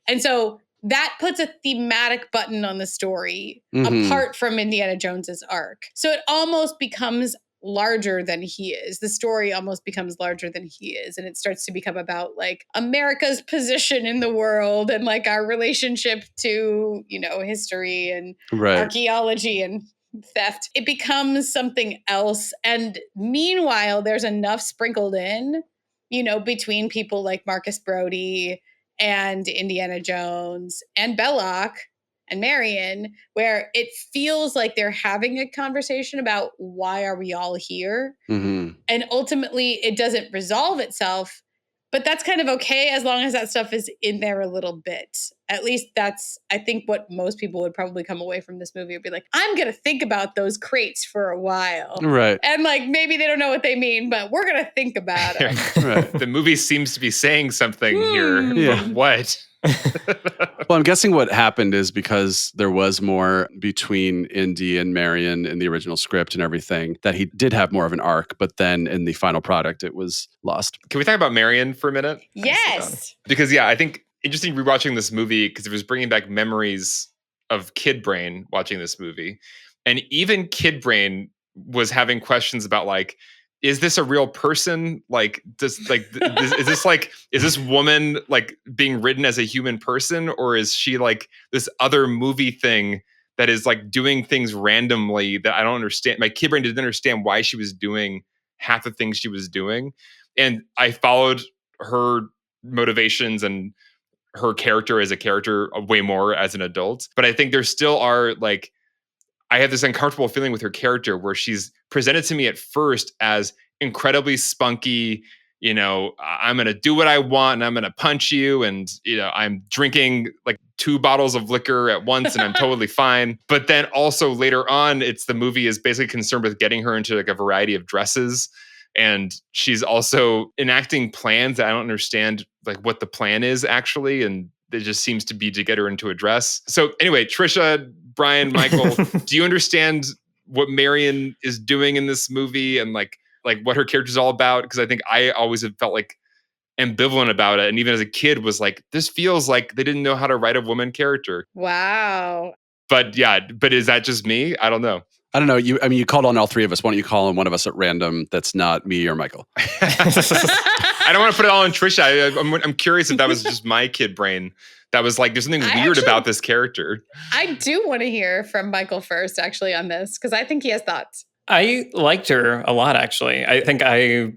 And so that puts a thematic button on the story apart from Indiana Jones's arc. So it almost becomes larger than he is. The story almost becomes larger than he is. And it starts to become about like America's position in the world and like our relationship to, you know, history and archaeology and theft. It becomes something else. And meanwhile, there's enough sprinkled in, you know, between people like Marcus Brody and Indiana Jones and Belloc and Marion, where it feels like they're having a conversation about why are we all here? And ultimately it doesn't resolve itself, but that's kind of okay as long as that stuff is in there a little bit. At least that's, I think, what most people would probably come away from this movie would be like, I'm going to think about those crates for a while. Right. And like, maybe they don't know what they mean, but we're going to think about it. The movie seems to be saying something here. But what? Well, I'm guessing what happened is because there was more between Indy and Marion in the original script and everything, that he did have more of an arc, but then in the final product, it was lost. Can we talk about Marion for a minute? Yes. Because, I think interesting rewatching this movie because it was bringing back memories of kid brain watching this movie. And even kid brain was having questions about like, is this a real person? Like, is this woman like being written as a human person, or is she like this other movie thing that is like doing things randomly that I don't understand? My kid brain didn't understand why she was doing half the things she was doing. And I followed her motivations and her character as a character way more as an adult. But I think there still are like, I have this uncomfortable feeling with her character where she's presented to me at first as incredibly spunky, you know, I'm going to do what I want and I'm going to punch you. And, you know, I'm drinking like 2 bottles of liquor at once and I'm totally fine. But then also later on, the movie is basically concerned with getting her into like a variety of dresses. And she's also enacting plans that I don't understand like what the plan is actually. And it just seems to be to get her into a dress. So anyway, Trisha, Brian, Michael, do you understand what Marion is doing in this movie and like what her character is all about? Because I think I always have felt like ambivalent about it. And even as a kid was like, this feels like they didn't know how to write a woman character. Wow. But is that just me? I don't know. I don't know. You called on all three of us. Why don't you call on one of us at random that's not me or Michael? I don't want to put it all on Trisha. I'm curious if that was just my kid brain. That was like, there's something weird about this character. I do want to hear from Michael first, actually, on this, because I think he has thoughts. I liked her a lot, actually. I think I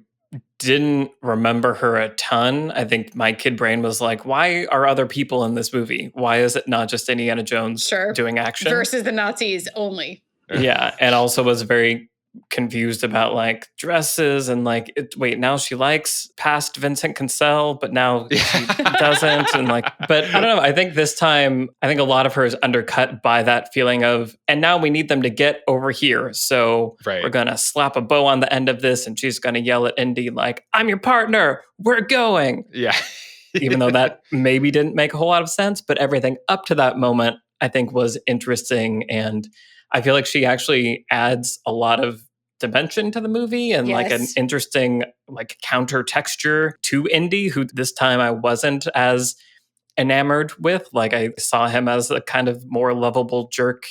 didn't remember her a ton. I think my kid brain was like, why are other people in this movie? Why is it not just Indiana Jones doing action? Versus the Nazis only. Yeah. And also was very confused about like dresses and like, wait, now she likes past Vincent Cassel, but now she doesn't. And like, but I don't know. I think this time, I think a lot of her is undercut by that feeling of, and now we need them to get over here. So we're going to slap a bow on the end of this. And she's going to yell at Indy like, I'm your partner. We're going. Yeah. Even though that maybe didn't make a whole lot of sense, but everything up to that moment, I think was interesting. And I feel like she actually adds a lot of dimension to the movie and like an interesting like counter texture to Indy, who this time I wasn't as enamored with. Like I saw him as a kind of more lovable jerk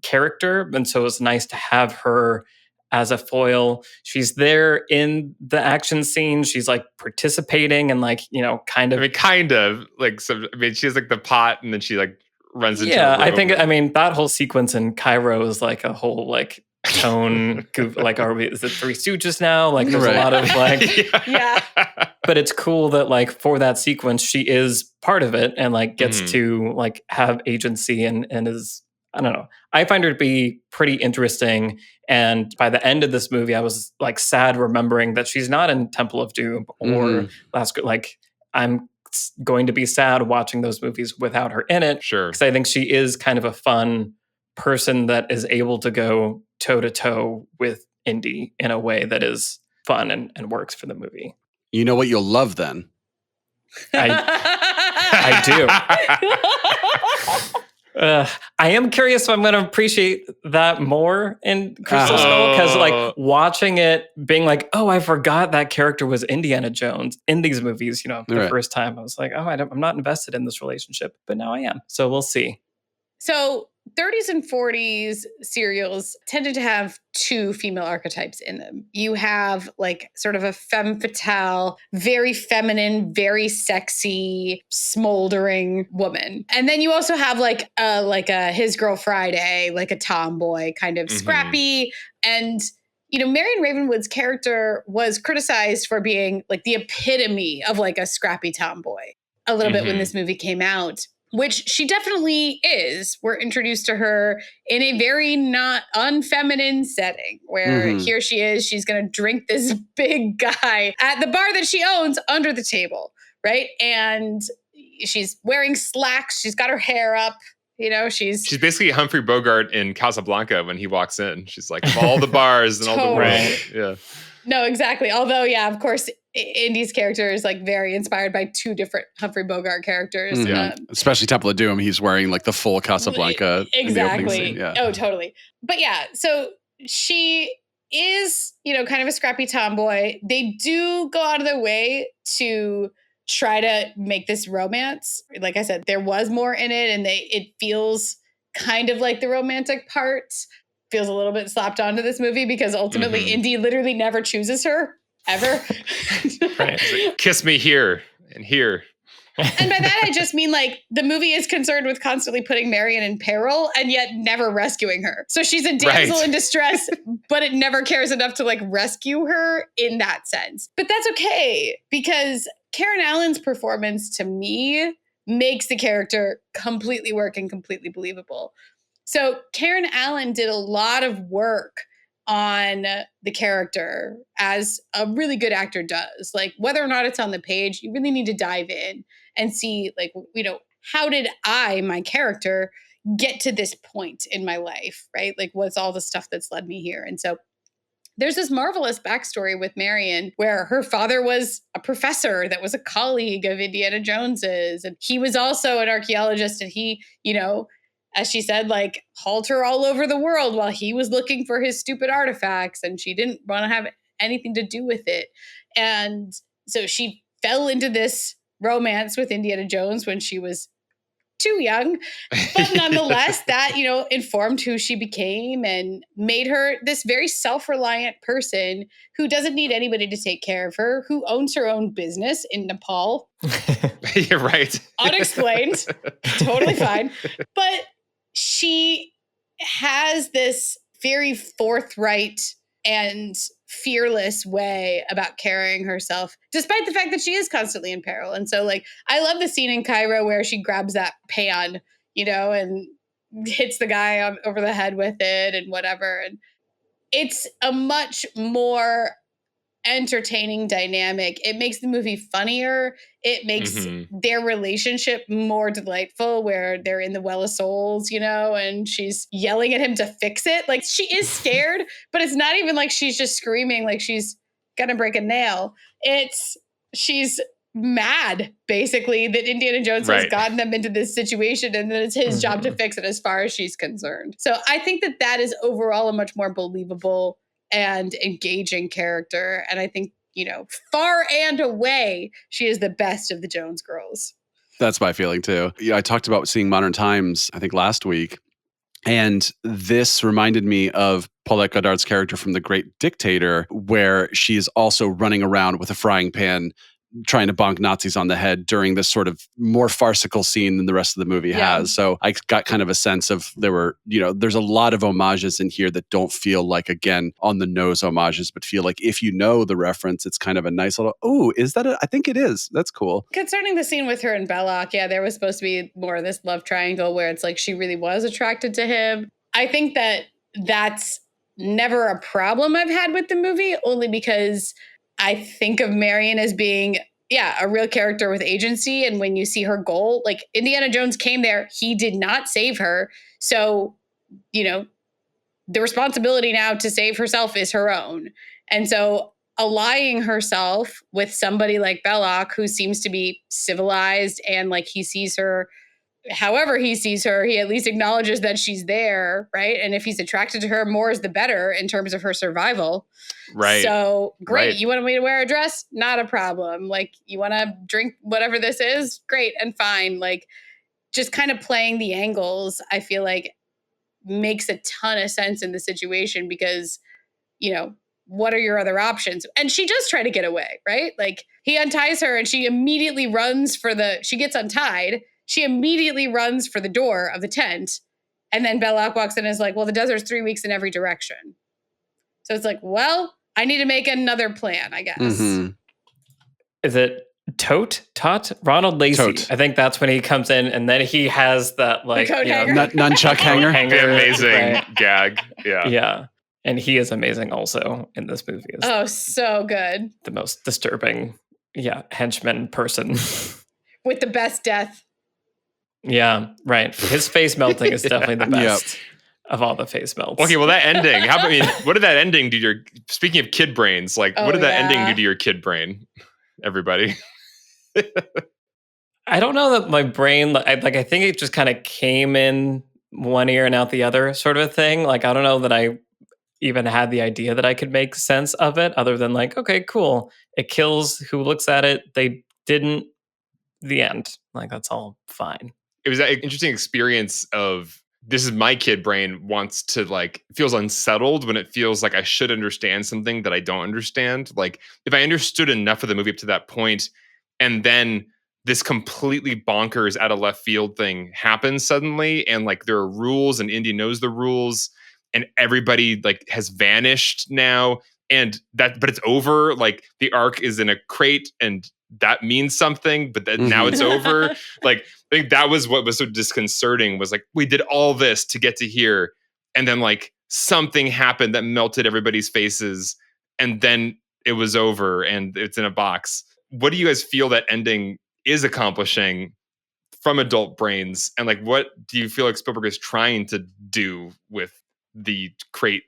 character. And so it was nice to have her as a foil. She's there in the action scene. She's like participating and like, you know, kind of like, so, I mean, she has like the pot and then she like runs into I mean, that whole sequence in Cairo is like a whole like tone goof, like is it Three Stooges now? Like there's a lot of like but it's cool that like for that sequence she is part of it and like gets to like have agency and is, I don't know. I find her to be pretty interesting. And by the end of this movie, I was like sad remembering that she's not in Temple of Doom or like I'm going to be sad watching those movies without her in it. Sure. Because I think she is kind of a fun person that is able to go toe to toe with Indy in a way that is fun and works for the movie. You know what you'll love then? I do. I am curious if I'm going to appreciate that more in Crystal Skull, because like watching it being like, oh, I forgot that character was Indiana Jones in these movies, you know, the first time I was like, oh, I'm not invested in this relationship, but now I am. So we'll see. So 30s and 40s serials tended to have two female archetypes in them. You have like sort of a femme fatale, very feminine, very sexy, smoldering woman. And then you also have like a His Girl Friday, like a tomboy, kind of scrappy. And, you know, Marion Ravenwood's character was criticized for being like the epitome of like a scrappy tomboy a little bit when this movie came out. Which she definitely is. We're introduced to her in a very not unfeminine setting where here she is. She's going to drink this big guy at the bar that she owns under the table, right? And she's wearing slacks. She's got her hair up. You know, she's basically Humphrey Bogart in Casablanca when he walks in. She's like, of all the bars and all the world. Yeah. No, exactly. Although, yeah, of course, Indy's character is like very inspired by two different Humphrey Bogart characters. Especially Temple of Doom. He's wearing like the full Casablanca. Exactly. Yeah. Oh, totally. But yeah, so she is, you know, kind of a scrappy tomboy. They do go out of their way to try to make this romance. Like I said, there was more in it, and it feels kind of like the romantic part feels a little bit slapped onto this movie because ultimately Indy literally never chooses her ever. Right. Like, kiss me here and here. And by that, I just mean like the movie is concerned with constantly putting Marion in peril and yet never rescuing her. So she's a damsel in distress, but it never cares enough to like rescue her in that sense. But that's okay because Karen Allen's performance to me makes the character completely work and completely believable. So Karen Allen did a lot of work on the character as a really good actor does. Like whether or not it's on the page, you really need to dive in and see like, you know, how did my character get to this point in my life, right? Like what's all the stuff that's led me here? And so there's this marvelous backstory with Marion where her father was a professor that was a colleague of Indiana Jones's. And he was also an archaeologist and he, you know, as she said, like, hauled her all over the world while he was looking for his stupid artifacts, and she didn't want to have anything to do with it. And so she fell into this romance with Indiana Jones when she was too young. But nonetheless, that, informed who she became and made her this very self-reliant person who doesn't need anybody to take care of her, who owns her own business in Nepal. You're right. Unexplained. Totally fine. But she has this very forthright and fearless way about carrying herself, despite the fact that she is constantly in peril. And so, I love the scene in Cairo where she grabs that pan, and hits the guy over the head with it and whatever. And it's a much more entertaining dynamic. It makes the movie funnier. It makes their relationship more delightful, where they're in the Well of Souls, and she's yelling at him to fix it. Like, she is scared, but it's not even like she's just screaming like she's gonna break a nail. She's mad, basically, that Indiana Jones has gotten them into this situation, and that it's his job to fix it as far as she's concerned. So I think that is overall a much more believable and engaging character. And I think, far and away, she is the best of the Jones girls. That's my feeling too. Yeah, I talked about seeing Modern Times, I think last week. And this reminded me of Paulette Goddard's character from The Great Dictator, where she's also running around with a frying pan trying to bonk Nazis on the head during this sort of more farcical scene than the rest of the movie has. So I got kind of a sense of there's a lot of homages in here that don't feel like, again, on the nose homages, but feel like if you know the reference, it's kind of a nice little, is that it? I think it is. That's cool. Concerning the scene with her and Belloc, there was supposed to be more of this love triangle where it's like she really was attracted to him. I think that's never a problem I've had with the movie, only because I think of Marion as being, a real character with agency. And when you see her goal, like Indiana Jones came there, he did not save her. So, the responsibility now to save herself is her own. And so allying herself with somebody like Belloc, who seems to be civilized and like he sees her, however he sees her, he at least acknowledges that she's there, right? And if he's attracted to her, more is the better in terms of her survival. Right. So, great. You want me to wear a dress? Not a problem. Like, you want to drink whatever this is? Great and fine. Like, just kind of playing the angles, I feel like makes a ton of sense in the situation because, what are your other options? And she does try to get away, right? Like, he unties her and she immediately runs she gets untied. She immediately runs for the door of the tent. And then Belloc walks in and is like, well, the desert's 3 weeks in every direction. So it's like, well, I need to make another plan, I guess. Mm-hmm. Is it Tot? Ronald Lacey. Tote. I think that's when he comes in, and then he has that like nunchuck hanger. The amazing gag. Yeah. Yeah. And he is amazing also in this movie. Oh, so good. The most disturbing, henchman person. With the best death. Yeah, right. His face melting is definitely the best of all the face melts. Okay, well, that ending. What did that ending do to your? Speaking of kid brains, what did that ending do to your kid brain? Everybody. I don't know that my brain. I think it just kind of came in one ear and out the other, sort of a thing. Like, I don't know that I even had the idea that I could make sense of it, other than like, okay, cool. It kills who looks at it. They didn't. The end. Like, that's all fine. It was that interesting experience of this is my kid brain wants to feels unsettled when it feels like I should understand something that I don't understand. Like, if I understood enough of the movie up to that point, and then this completely bonkers out of left field thing happens suddenly, and there are rules and Indy knows the rules and everybody has vanished now, but it's over. Like, the Ark is in a crate and that means something, but then now it's over. I think that was what was so disconcerting, was we did all this to get to here, and then something happened that melted everybody's faces, and then it was over and it's in a box. What do you guys feel that ending is accomplishing from adult brains? And what do you feel like Spielberg is trying to do with the crate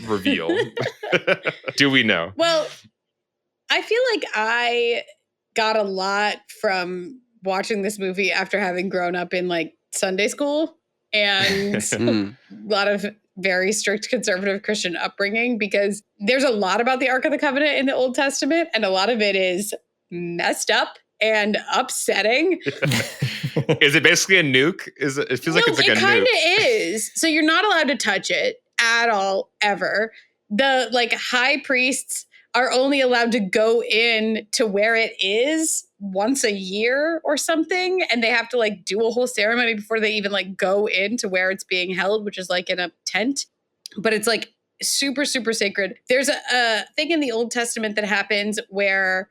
reveal? Do we know? Well, I feel like I got a lot from watching this movie after having grown up in Sunday school and a lot of very strict conservative Christian upbringing, because there's a lot about the Ark of the Covenant in the Old Testament, and a lot of it is messed up and upsetting. Is it basically a nuke? It feels like it's like a nuke. It kind of is. So you're not allowed to touch it at all, ever. The like high priests are only allowed to go in to where it is once a year or something. And they have to like do a whole ceremony before they even like go into where it's being held, which is like in a tent. But it's like super, super sacred. There's a thing in the Old Testament that happens where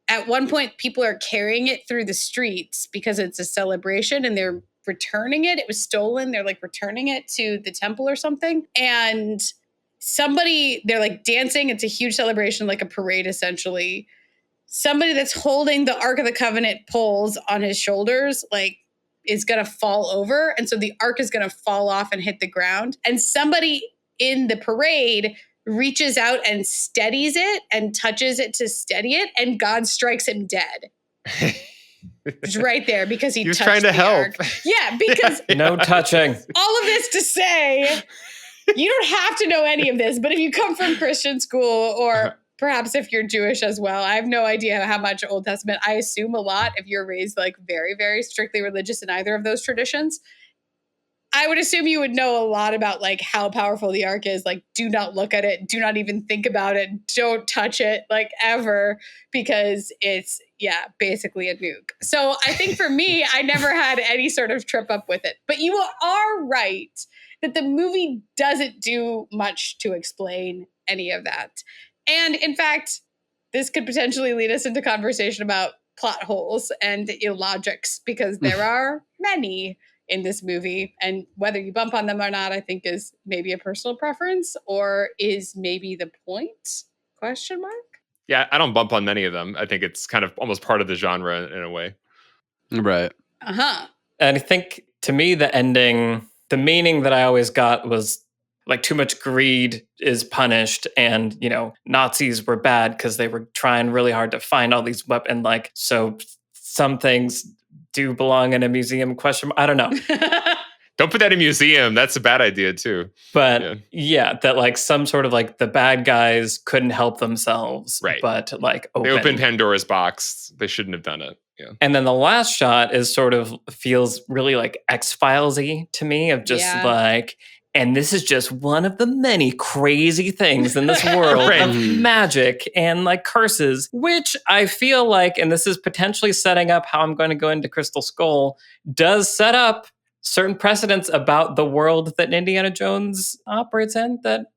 at one point people are carrying it through the streets because it's a celebration and they're returning it. It was stolen. They're like returning it to the temple or something. And they're like dancing. It's a huge celebration, like a parade, essentially. Somebody that's holding the Ark of the Covenant poles on his shoulders, like, is going to fall over. And so the Ark is going to fall off and hit the ground. And somebody in the parade reaches out and steadies it and touches it to steady it. And God strikes him dead. It's right there because he was trying to help. Ark. Yeah, because no touching. All of this to say, you don't have to know any of this, but if you come from Christian school or perhaps if you're Jewish as well, I have no idea how much Old Testament. I assume a lot if you're raised like very, very strictly religious in either of those traditions. I would assume you would know a lot about like how powerful the Ark is. Like, do not look at it. Do not even think about it. Don't touch it like ever because it's, basically a nuke. So I think for me, I never had any sort of trip up with it. But you are right that the movie doesn't do much to explain any of that. And in fact, this could potentially lead us into conversation about plot holes and illogics because there are many in this movie. And whether you bump on them or not, I think is maybe a personal preference or is maybe the point? Question mark? Yeah, I don't bump on many of them. I think it's kind of almost part of the genre in a way. Right. Uh-huh. And I think to me, the ending, the meaning that I always got was like too much greed is punished. And, Nazis were bad because they were trying really hard to find all these weapons. Like, so some things do belong in a museum ? I don't know. Don't put that in a museum. That's a bad idea too. But that like some sort of like the bad guys couldn't help themselves. Right. But like they opened Pandora's box. They shouldn't have done it. Yeah. And then the last shot is sort of feels really like X-Files-y to me of just like, and this is just one of the many crazy things in this world of magic and like curses, which I feel like, and this is potentially setting up how I'm going to go into Crystal Skull, does set up certain precedents about the world that Indiana Jones operates in that,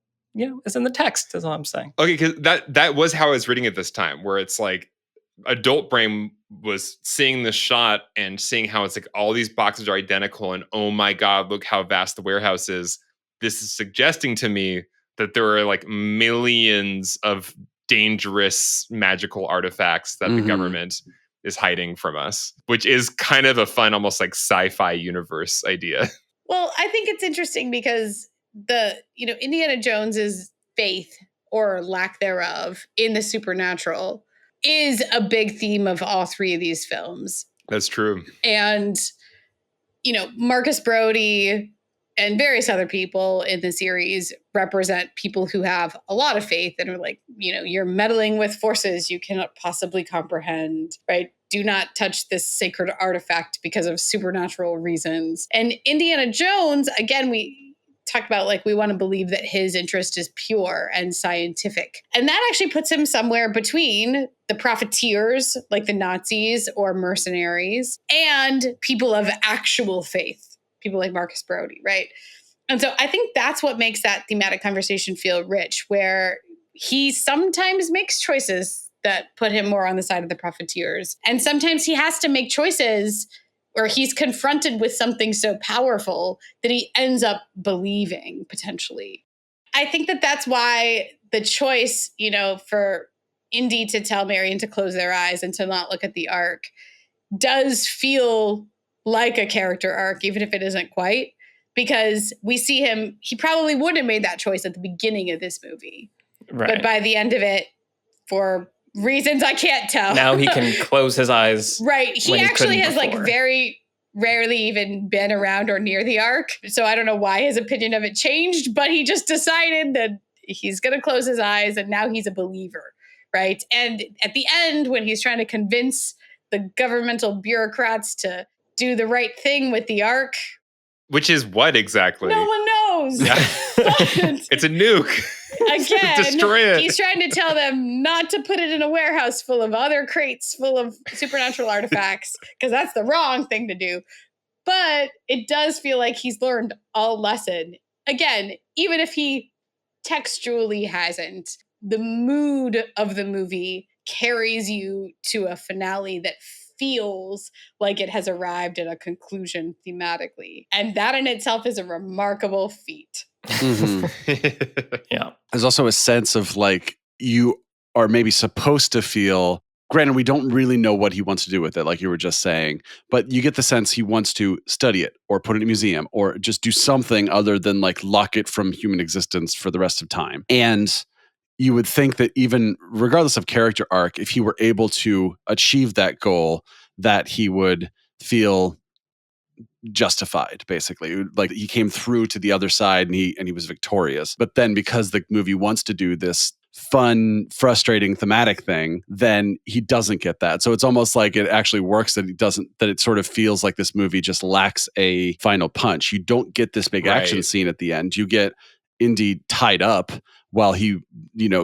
is in the text, is all I'm saying. Okay, because that was how I was reading it this time, where it's like adult brain was seeing the shot and seeing how it's like all these boxes are identical and oh my God, look how vast the warehouse is. This is suggesting to me that there are like millions of dangerous magical artifacts that the government is hiding from us, which is kind of a fun, almost like sci-fi universe idea. Well, I think it's interesting because Indiana Jones's faith or lack thereof in the supernatural is a big theme of all three of these films. That's true. And, Marcus Brody and various other people in the series represent people who have a lot of faith and are like, you're meddling with forces you cannot possibly comprehend, right? Do not touch this sacred artifact because of supernatural reasons. And Indiana Jones, again, we talked about like we want to believe that his interest is pure and scientific. And that actually puts him somewhere between the profiteers, like the Nazis or mercenaries, and people of actual faith. People like Marcus Brody, right? And so I think that's what makes that thematic conversation feel rich, where he sometimes makes choices that put him more on the side of the profiteers. And sometimes he has to make choices where he's confronted with something so powerful that he ends up believing, potentially. I think that that's why the choice, for Indy to tell Marion to close their eyes and to not look at the Ark does feel like a character arc, even if it isn't quite, because we see him, he probably wouldn't have made that choice at the beginning of this movie. Right. But by the end of it, for reasons I can't tell. Now he can close his eyes. Right. He actually has like very rarely even been around or near the Ark. So I don't know why his opinion of it changed, but he just decided that he's going to close his eyes and now he's a believer. Right. And at the end, when he's trying to convince the governmental bureaucrats to do the right thing with the Ark. Which is what exactly? No one knows. Yeah. It's a nuke. Again, Destroy it. He's trying to tell them not to put it in a warehouse full of other crates full of supernatural artifacts, because that's the wrong thing to do. But it does feel like he's learned a lesson. Again, even if he textually hasn't, the mood of the movie carries you to a finale that feels like it has arrived at a conclusion thematically. And that in itself is a remarkable feat. Yeah. There's also a sense of like you are maybe supposed to feel, granted, we don't really know what he wants to do with it, like you were just saying, but you get the sense he wants to study it or put it in a museum or just do something other than like lock it from human existence for the rest of time. And you would think that even regardless of character arc, if he were able to achieve that goal, that he would feel justified, basically. Like he came through to the other side and he was victorious. But then because the movie wants to do this fun, frustrating thematic thing, then he doesn't get that. So it's almost like it actually works that it sort of feels like this movie just lacks a final punch. You don't get this big action scene at the end. You get Indy tied up while he,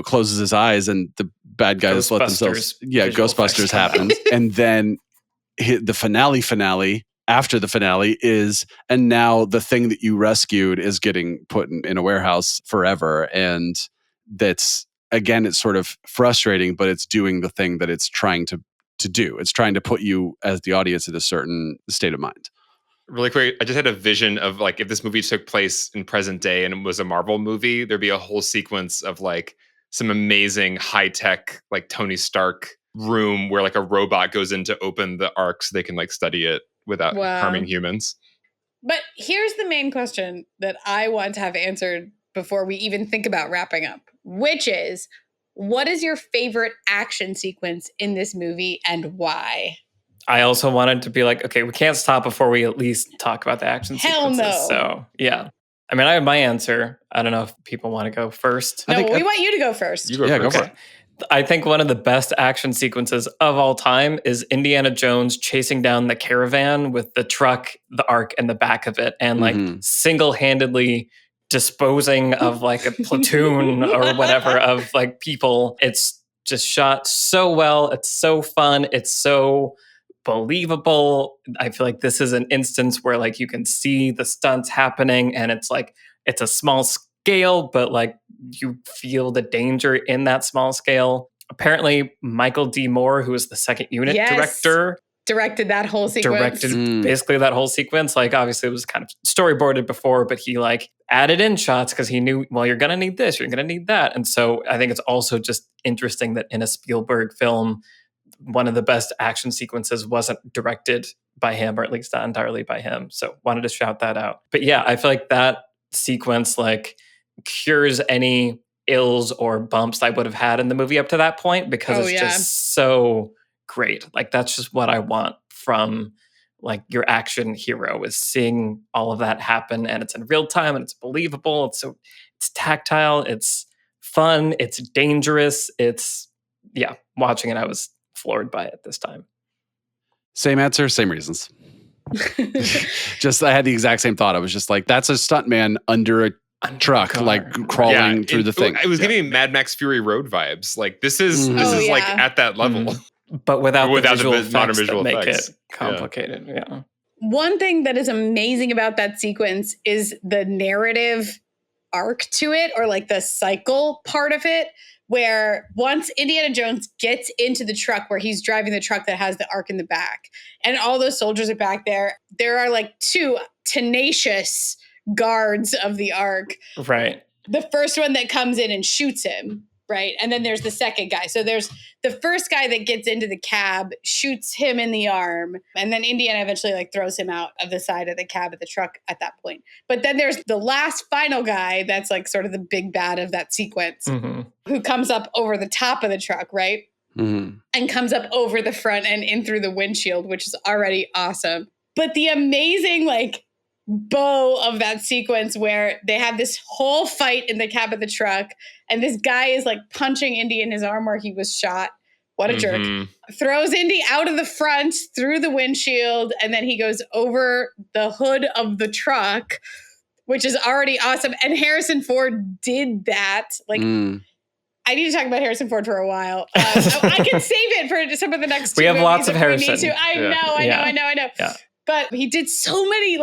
closes his eyes and the bad guys let themselves. Yeah, Ghostbusters happens. And then the finale after the finale is, and now the thing that you rescued is getting put in a warehouse forever. And that's, again, it's sort of frustrating, but it's doing the thing that it's trying to do. It's trying to put you as the audience in a certain state of mind. Really quick, I just had a vision of like if this movie took place in present day and it was a Marvel movie, there'd be a whole sequence of like some amazing high tech, like Tony Stark room where like a robot goes in to open the Ark so they can like study it without harming humans. But here's the main question that I want to have answered before we even think about wrapping up, which is, what is your favorite action sequence in this movie and why? I also wanted to be like, okay, we can't stop before we at least talk about the action sequences. No. So, yeah. I mean, I have my answer. I don't know if people want to go first. No, we want you to go first. You go first. Go for it. I think one of the best action sequences of all time is Indiana Jones chasing down the caravan with the truck, the Ark, and the back of it, and like single-handedly disposing of like a platoon or whatever of like people. It's just shot so well. It's so fun. It's so believable. I feel like this is an instance where like you can see the stunts happening and it's like it's a small scale, but like you feel the danger in that small scale. Apparently Michael D. Moore, who is the second unit director, directed that whole sequence. Basically that whole sequence. Like obviously it was kind of storyboarded before, but he like added in shots because he knew, well, you're going to need this, you're going to need that. And so I think it's also just interesting that in a Spielberg film, one of the best action sequences wasn't directed by him, or at least not entirely by him. So wanted to shout that out. But yeah, I feel like that sequence like cures any ills or bumps I would have had in the movie up to that point, because it's just so great. Like that's just what I want from like your action hero, is seeing all of that happen, and it's in real time and it's believable. It's tactile, it's fun, it's dangerous. Watching it, I was floored by it this time. Same answer, same reasons. I had the exact same thought. I was just like, that's a stuntman under a truck, like crawling through the thing. It was giving me Mad Max Fury Road vibes. Like this is like at that level, but without the visual effects that make effects. it complicated. Yeah. One thing that is amazing about that sequence is the narrative arc to it, or like the cycle part of it, where once Indiana Jones gets into the truck where he's driving the truck that has the Ark in the back, and all those soldiers are back there, there are like two tenacious guards of the Ark. Right. The first one that comes in and shoots him, right? And then there's the second guy. So there's the first guy that gets into the cab, shoots him in the arm, and then Indiana eventually like throws him out of the side of the cab of the truck at that point. But then there's the last final guy that's like sort of the big bad of that sequence, who comes up over the top of the truck, right? And comes up over the front and in through the windshield, which is already awesome. But the amazing like bow of that sequence where they have this whole fight in the cab of the truck, and this guy is like punching Indy in his arm where he was shot, What a jerk. Throws Indy out of the front through the windshield, and then he goes over the hood of the truck, which is already awesome. And Harrison Ford did that. Like, I need to talk about Harrison Ford for a while. I can save it for some of the next two We have movies lots of if we need Harrison. to. I know. Yeah. But he did so many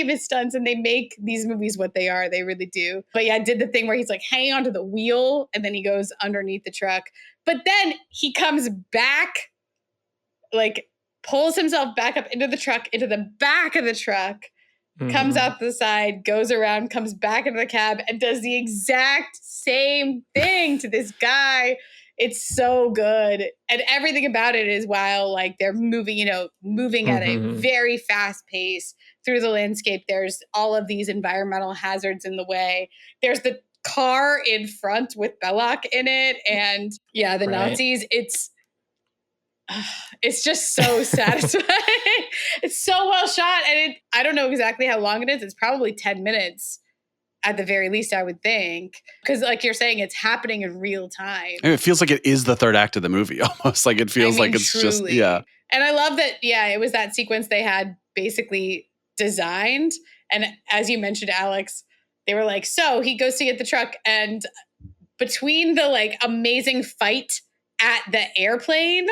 of his stunts, and they make these movies what they are. They really do. But yeah, I did the thing where he's like hanging onto the wheel, and then he goes underneath the truck. But then he comes back, like pulls himself back up into the truck, into the back of the truck, comes out the side, goes around, comes back into the cab, and does the exact same thing to this guy. It's so good. And everything about it is while like they're moving at a very fast pace through the landscape. There's all of these environmental hazards in the way. There's the car in front with Belloc in it. And yeah, the Nazis. It's just so satisfying. It's so well shot. And I don't know exactly how long it is. It's probably 10 minutes at the very least, I would think. Because like you're saying, it's happening in real time. And it feels like it is the third act of the movie almost. Like it feels like it's truly. Just, yeah. And I love that, it was that sequence they had basically designed. And as you mentioned, Alex, they were like, so he goes to get the truck, and between the like amazing fight at the airplane,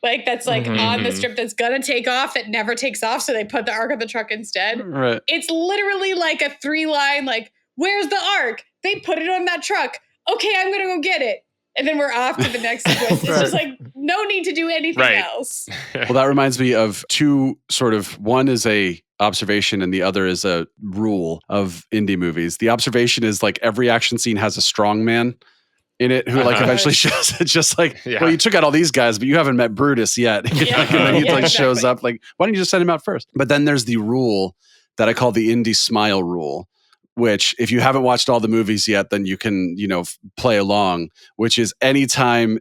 like that's like on the strip that's gonna take off, it never takes off, so they put the arc of the truck instead. Right. It's literally like a 3-line, like, where's the arc? They put it on that truck. Okay, I'm gonna go get it. And then we're off to the next sequence. It's just like no need to do anything else. Well, that reminds me of two sort of, one is a observation and the other is a rule of indie movies. The observation is like every action scene has a strong man in it who like eventually shows it, just like, well, you took out all these guys, but you haven't met Brutus yet. And then he like shows up like, why don't you just send him out first? But then there's the rule that I call the indie smile rule, which if you haven't watched all the movies yet, then you can, play along, which is anytime,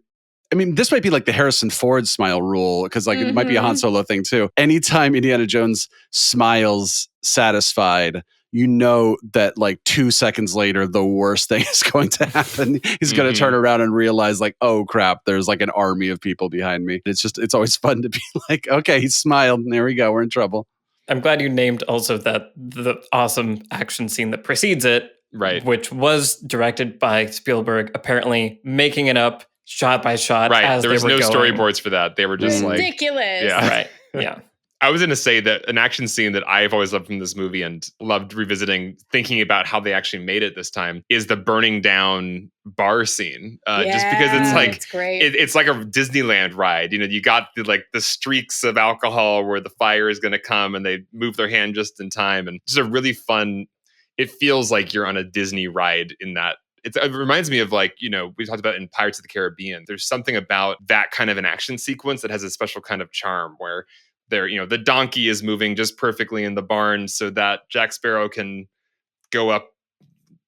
I mean, this might be like the Harrison Ford smile rule, because like it might be a Han Solo thing too. Anytime Indiana Jones smiles satisfied, you know that like 2 seconds later, the worst thing is going to happen. He's going to turn around and realize like, oh crap, there's like an army of people behind me. It's always fun to be like, okay, he smiled. There we go. We're in trouble. I'm glad you named also that the awesome action scene that precedes it, right? Which was directed by Spielberg, apparently making it up shot by shot. Right. As there was no going. storyboards for that. They were just ridiculous. Yeah. Right. Yeah. I was going to say that an action scene that I've always loved from this movie and loved revisiting, thinking about how they actually made it this time, is the burning down bar scene. Just because it's like, it's great. It's like a Disneyland ride. You got the streaks of alcohol where the fire is going to come and they move their hand just in time. And just a really fun, it feels like you're on a Disney ride in that. It reminds me of we talked about in Pirates of the Caribbean. There's something about that kind of an action sequence that has a special kind of charm where the donkey is moving just perfectly in the barn so that Jack Sparrow can go up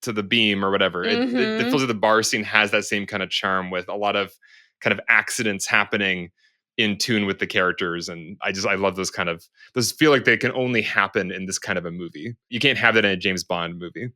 to the beam or whatever. It feels like the bar scene has that same kind of charm with a lot of kind of accidents happening in tune with the characters. And I love those feel like they can only happen in this kind of a movie. You can't have that in a James Bond movie.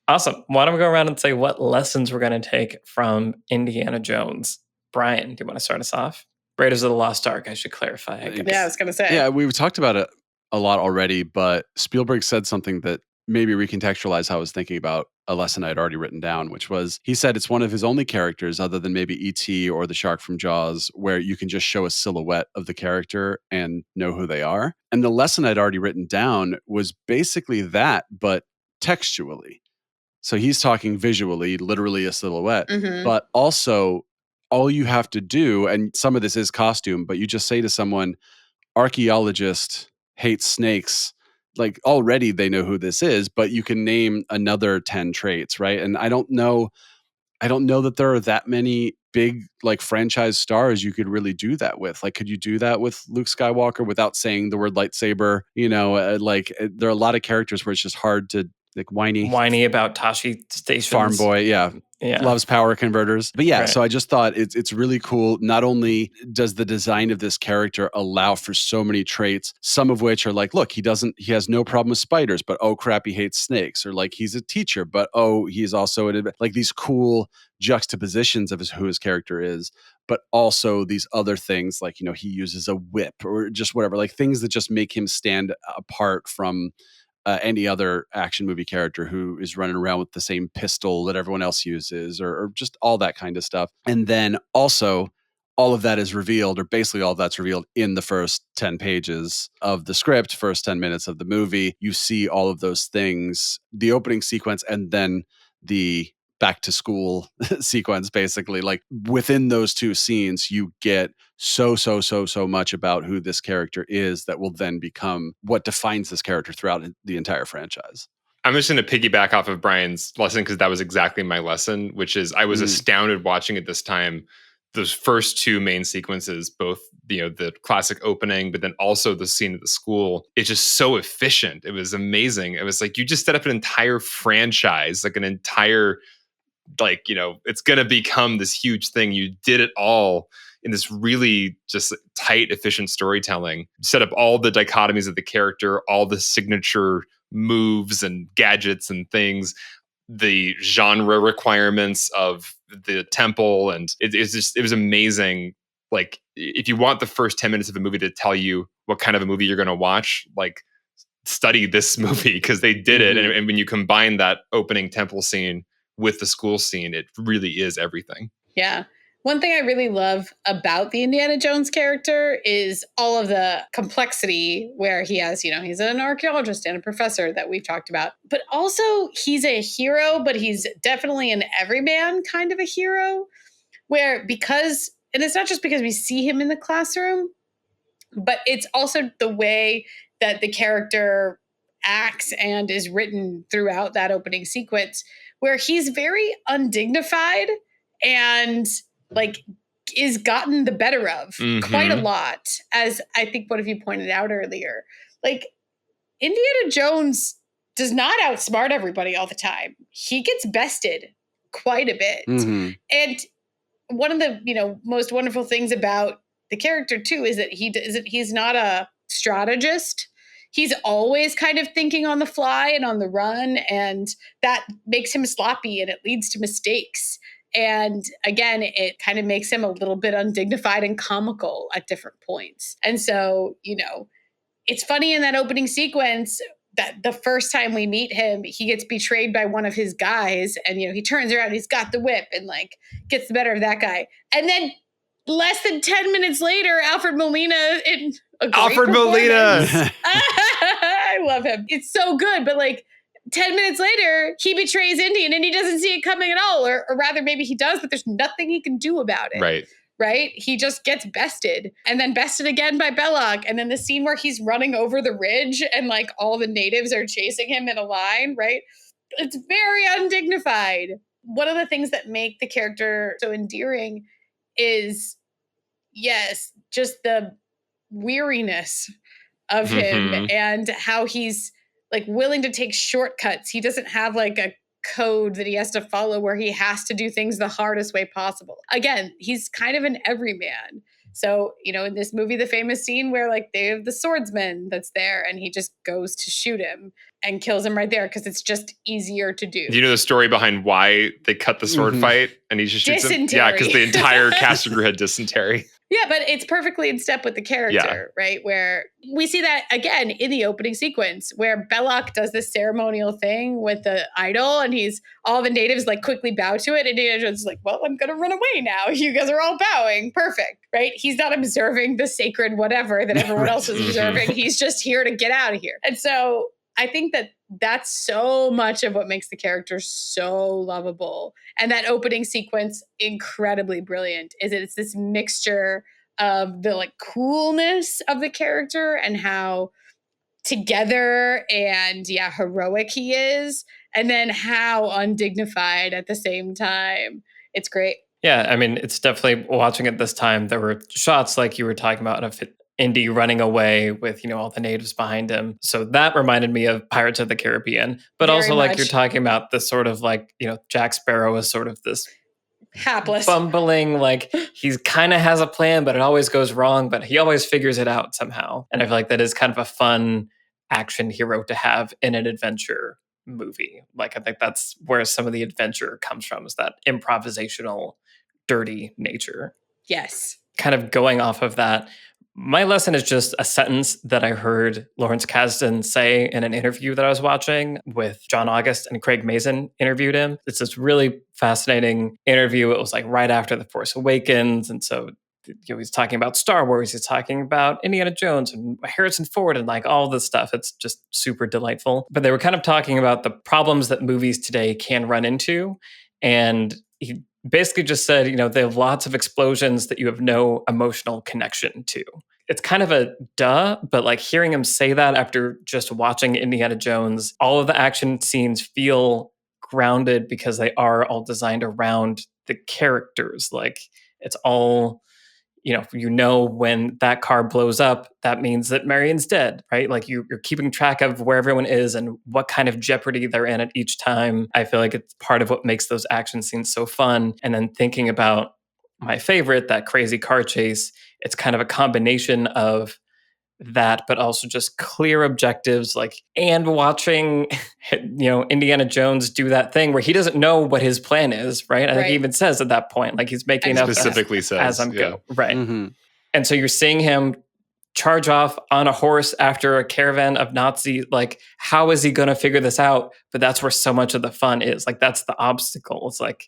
Awesome. Why don't we go around and say what lessons we're going to take from Indiana Jones? Brian, do you want to start us off? Raiders of the Lost Ark, I should clarify. I guess. Yeah, I was going to say. Yeah, we've talked about it a lot already, but Spielberg said something that maybe recontextualized how I was thinking about a lesson I'd already written down, which was, he said it's one of his only characters other than maybe E.T. or the shark from Jaws, where you can just show a silhouette of the character and know who they are. And the lesson I'd already written down was basically that, but textually. So he's talking visually, literally a silhouette, but also all you have to do, and some of this is costume, but you just say to someone, archaeologist hates snakes, like already they know who this is, but you can name another 10 traits, right? And I don't know that there are that many big like franchise stars you could really do that with. Like, could you do that with Luke Skywalker without saying the word lightsaber? There are a lot of characters where it's just hard to, like whiny about Tashi Station, farm boy, yeah. loves power converters. But yeah, Right. so I just thought it's really cool. Not only does the design of this character allow for so many traits, some of which are like, look, he has no problem with spiders, but oh crap, he hates snakes. Or like he's a teacher, but oh, he's also like these cool juxtapositions of who his character is, but also these other things like, he uses a whip or just whatever, like things that just make him stand apart from any other action movie character who is running around with the same pistol that everyone else uses, or just all that kind of stuff. And then also, all of that is revealed, or basically all of that's revealed in the first 10 pages of the script, first 10 minutes of the movie. You see all of those things, the opening sequence, and then the back to school sequence, basically. Like within those two scenes, you get so much about who this character is that will then become what defines this character throughout the entire franchise. I'm just going to piggyback off of Brian's lesson because that was exactly my lesson, which is I was astounded watching at this time those first two main sequences, both the classic opening, but then also the scene at the school. It's just so efficient. It was amazing. It was like you just set up an entire franchise, like an entire it's going to become this huge thing. You did it all in this really just tight, efficient storytelling. Set up all the dichotomies of the character, all the signature moves and gadgets and things, the genre requirements of the temple. And it was amazing. Like, if you want the first 10 minutes of a movie to tell you what kind of a movie you're going to watch, like, study this movie because they did it. And when you combine that opening temple scene with the school scene, it really is everything. Yeah. One thing I really love about the Indiana Jones character is all of the complexity where he has, he's an archaeologist and a professor that we've talked about, but also he's a hero, but he's definitely an everyman kind of a hero and it's not just because we see him in the classroom, but it's also the way that the character acts and is written throughout that opening sequence, where he's very undignified and like is gotten the better of quite a lot, as I think one of you pointed out earlier. Like, Indiana Jones does not outsmart everybody all the time. He gets bested quite a bit. And one of the most wonderful things about the character too is that he's not a strategist. He's always kind of thinking on the fly and on the run, and that makes him sloppy and it leads to mistakes. And again, it kind of makes him a little bit undignified and comical at different points. And so, it's funny in that opening sequence that the first time we meet him, he gets betrayed by one of his guys, and he turns around, he's got the whip and like gets the better of that guy. And then less than 10 minutes later, Alfred Molina in a great performance. I love him. It's so good. But like 10 minutes later, he betrays Indy and Indy doesn't see it coming at all. Or rather, maybe he does, but there's nothing he can do about it. Right? He just gets bested and then bested again by Belloc. And then the scene where he's running over the ridge and like all the natives are chasing him in a line, right? It's very undignified. One of the things that make the character so endearing is, yes, just the weariness of him and how he's like willing to take shortcuts. He doesn't have like a code that he has to follow where he has to do things the hardest way possible. Again, he's kind of an everyman. So, in this movie, the famous scene where like they have the swordsman that's there and he just goes to shoot him and kills him right there because it's just easier to do. Do you know the story behind why they cut the sword fight and he just shoots him? Yeah, because the entire cast and crew had dysentery. Yeah, but it's perfectly in step with the character, right? Where we see that again in the opening sequence where Belloc does this ceremonial thing with the idol and all the natives like quickly bow to it. And Indiana Jones is like, well, I'm going to run away now. You guys are all bowing. Perfect, right? He's not observing the sacred whatever that everyone else is observing. He's just here to get out of here. And so I think that that's so much of what makes the character so lovable. And that opening sequence, incredibly brilliant, is that it's this mixture of the like coolness of the character and how together and heroic he is, and then how undignified at the same time. It's great. Yeah, I mean, it's definitely, watching it this time, there were shots like you were talking about of Indy running away with, all the natives behind him. So that reminded me of Pirates of the Caribbean. But Very also like much. you're talking about this sort of like, Jack Sparrow is sort of this Hapless. bumbling, like he's kind of has a plan, but it always goes wrong, but he always figures it out somehow. And I feel like that is kind of a fun action hero to have in an adventure movie. Like I think that's where some of the adventure comes from, is that improvisational, dirty nature. Yes. Kind of going off of that, my lesson is just a sentence that I heard Lawrence Kasdan say in an interview that I was watching with John August, and Craig Mazin interviewed him. It's this really fascinating interview. It was like right after The Force Awakens. And so he's talking about Star Wars. He's talking about Indiana Jones and Harrison Ford and like all this stuff. It's just super delightful. But they were kind of talking about the problems that movies today can run into. And he basically just said, they have lots of explosions that you have no emotional connection to. It's kind of a duh, but like hearing him say that after just watching Indiana Jones, all of the action scenes feel grounded because they are all designed around the characters. Like it's all, when that car blows up, that means that Marion's dead, right? Like you're keeping track of where everyone is and what kind of jeopardy they're in at each time. I feel like it's part of what makes those action scenes so fun. And then thinking about my favorite, that crazy car chase, it's kind of a combination of that, but also just clear objectives, like, and watching, Indiana Jones do that thing where he doesn't know what his plan is, right? I think he even says at that point, like he's making up specifically as I'm yeah. go, right? Mm-hmm. And so you're seeing him charge off on a horse after a caravan of Nazis. Like, how is he going to figure this out? But that's where so much of the fun is. Like, that's the obstacle. It's like,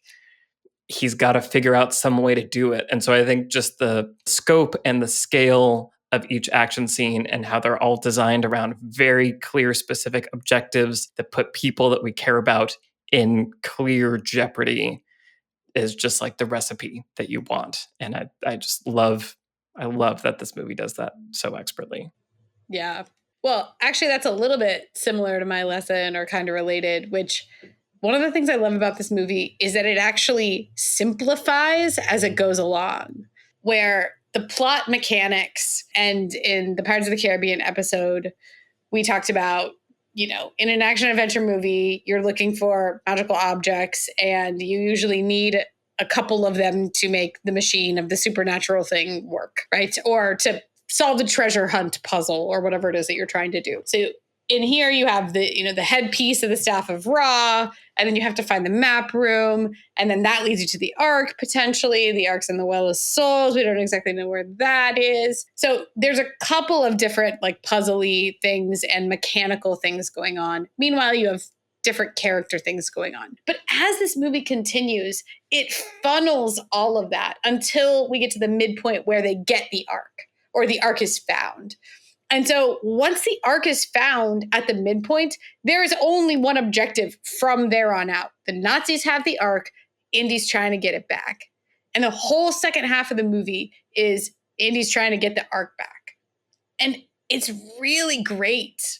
he's got to figure out some way to do it. And so I think just the scope and the scale of each action scene and how they're all designed around very clear, specific objectives that put people that we care about in clear jeopardy is just like the recipe that you want. And I just love that this movie does that so expertly. Yeah. Well, actually, that's a little bit similar to my lesson, or kind of related, which one of the things I love about this movie is that it actually simplifies as it goes along, where the plot mechanics, and in the Pirates of the Caribbean episode, we talked about, in an action adventure movie, you're looking for magical objects and you usually need a couple of them to make the machine of the supernatural thing work, right? Or to solve the treasure hunt puzzle or whatever it is that you're trying to do. So in here you have the headpiece of the Staff of Ra, and then you have to find the map room, and then that leads you to the Ark, potentially. The Ark's in the Well of Souls. We don't exactly know where that is. So there's a couple of different like puzzly things and mechanical things going on. Meanwhile, you have different character things going on. But as this movie continues, it funnels all of that until we get to the midpoint where they get the Ark, or the Ark is found. And so once the Ark is found at the midpoint, there is only one objective from there on out. The Nazis have the Ark, Indy's trying to get it back. And the whole second half of the movie is Indy's trying to get the Ark back. And it's really great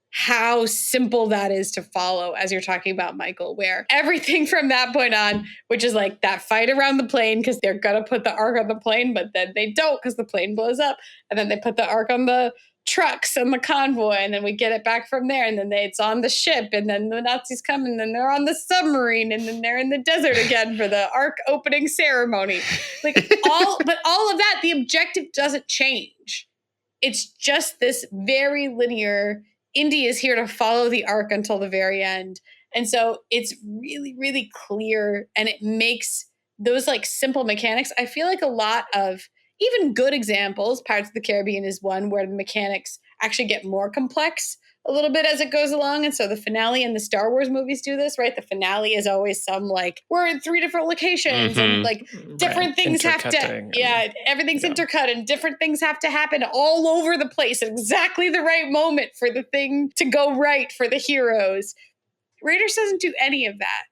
how simple that is to follow, as you're talking about, Michael, where everything from that point on, which is like that fight around the plane, because they're going to put the Ark on the plane, but then they don't because the plane blows up. And then they put the Ark on the trucks and the convoy, and then we get it back from there. And then it's on the ship, and then the Nazis come, and then they're on the submarine, and then they're in the desert again for the Ark opening ceremony. But all of that, the objective doesn't change. It's just this very linear, Indy is here to follow the Ark until the very end. And so it's really, really clear, and it makes those like simple mechanics. I feel like a lot of even good examples, Pirates of the Caribbean is one where the mechanics actually get more complex a little bit as it goes along. And so the finale in the Star Wars movies do this, right? The finale is always some like, we're in 3 different locations and like different things have to, everything's intercut and different things have to happen all over the place at exactly the right moment for the thing to go right for the heroes. Raiders doesn't do any of that.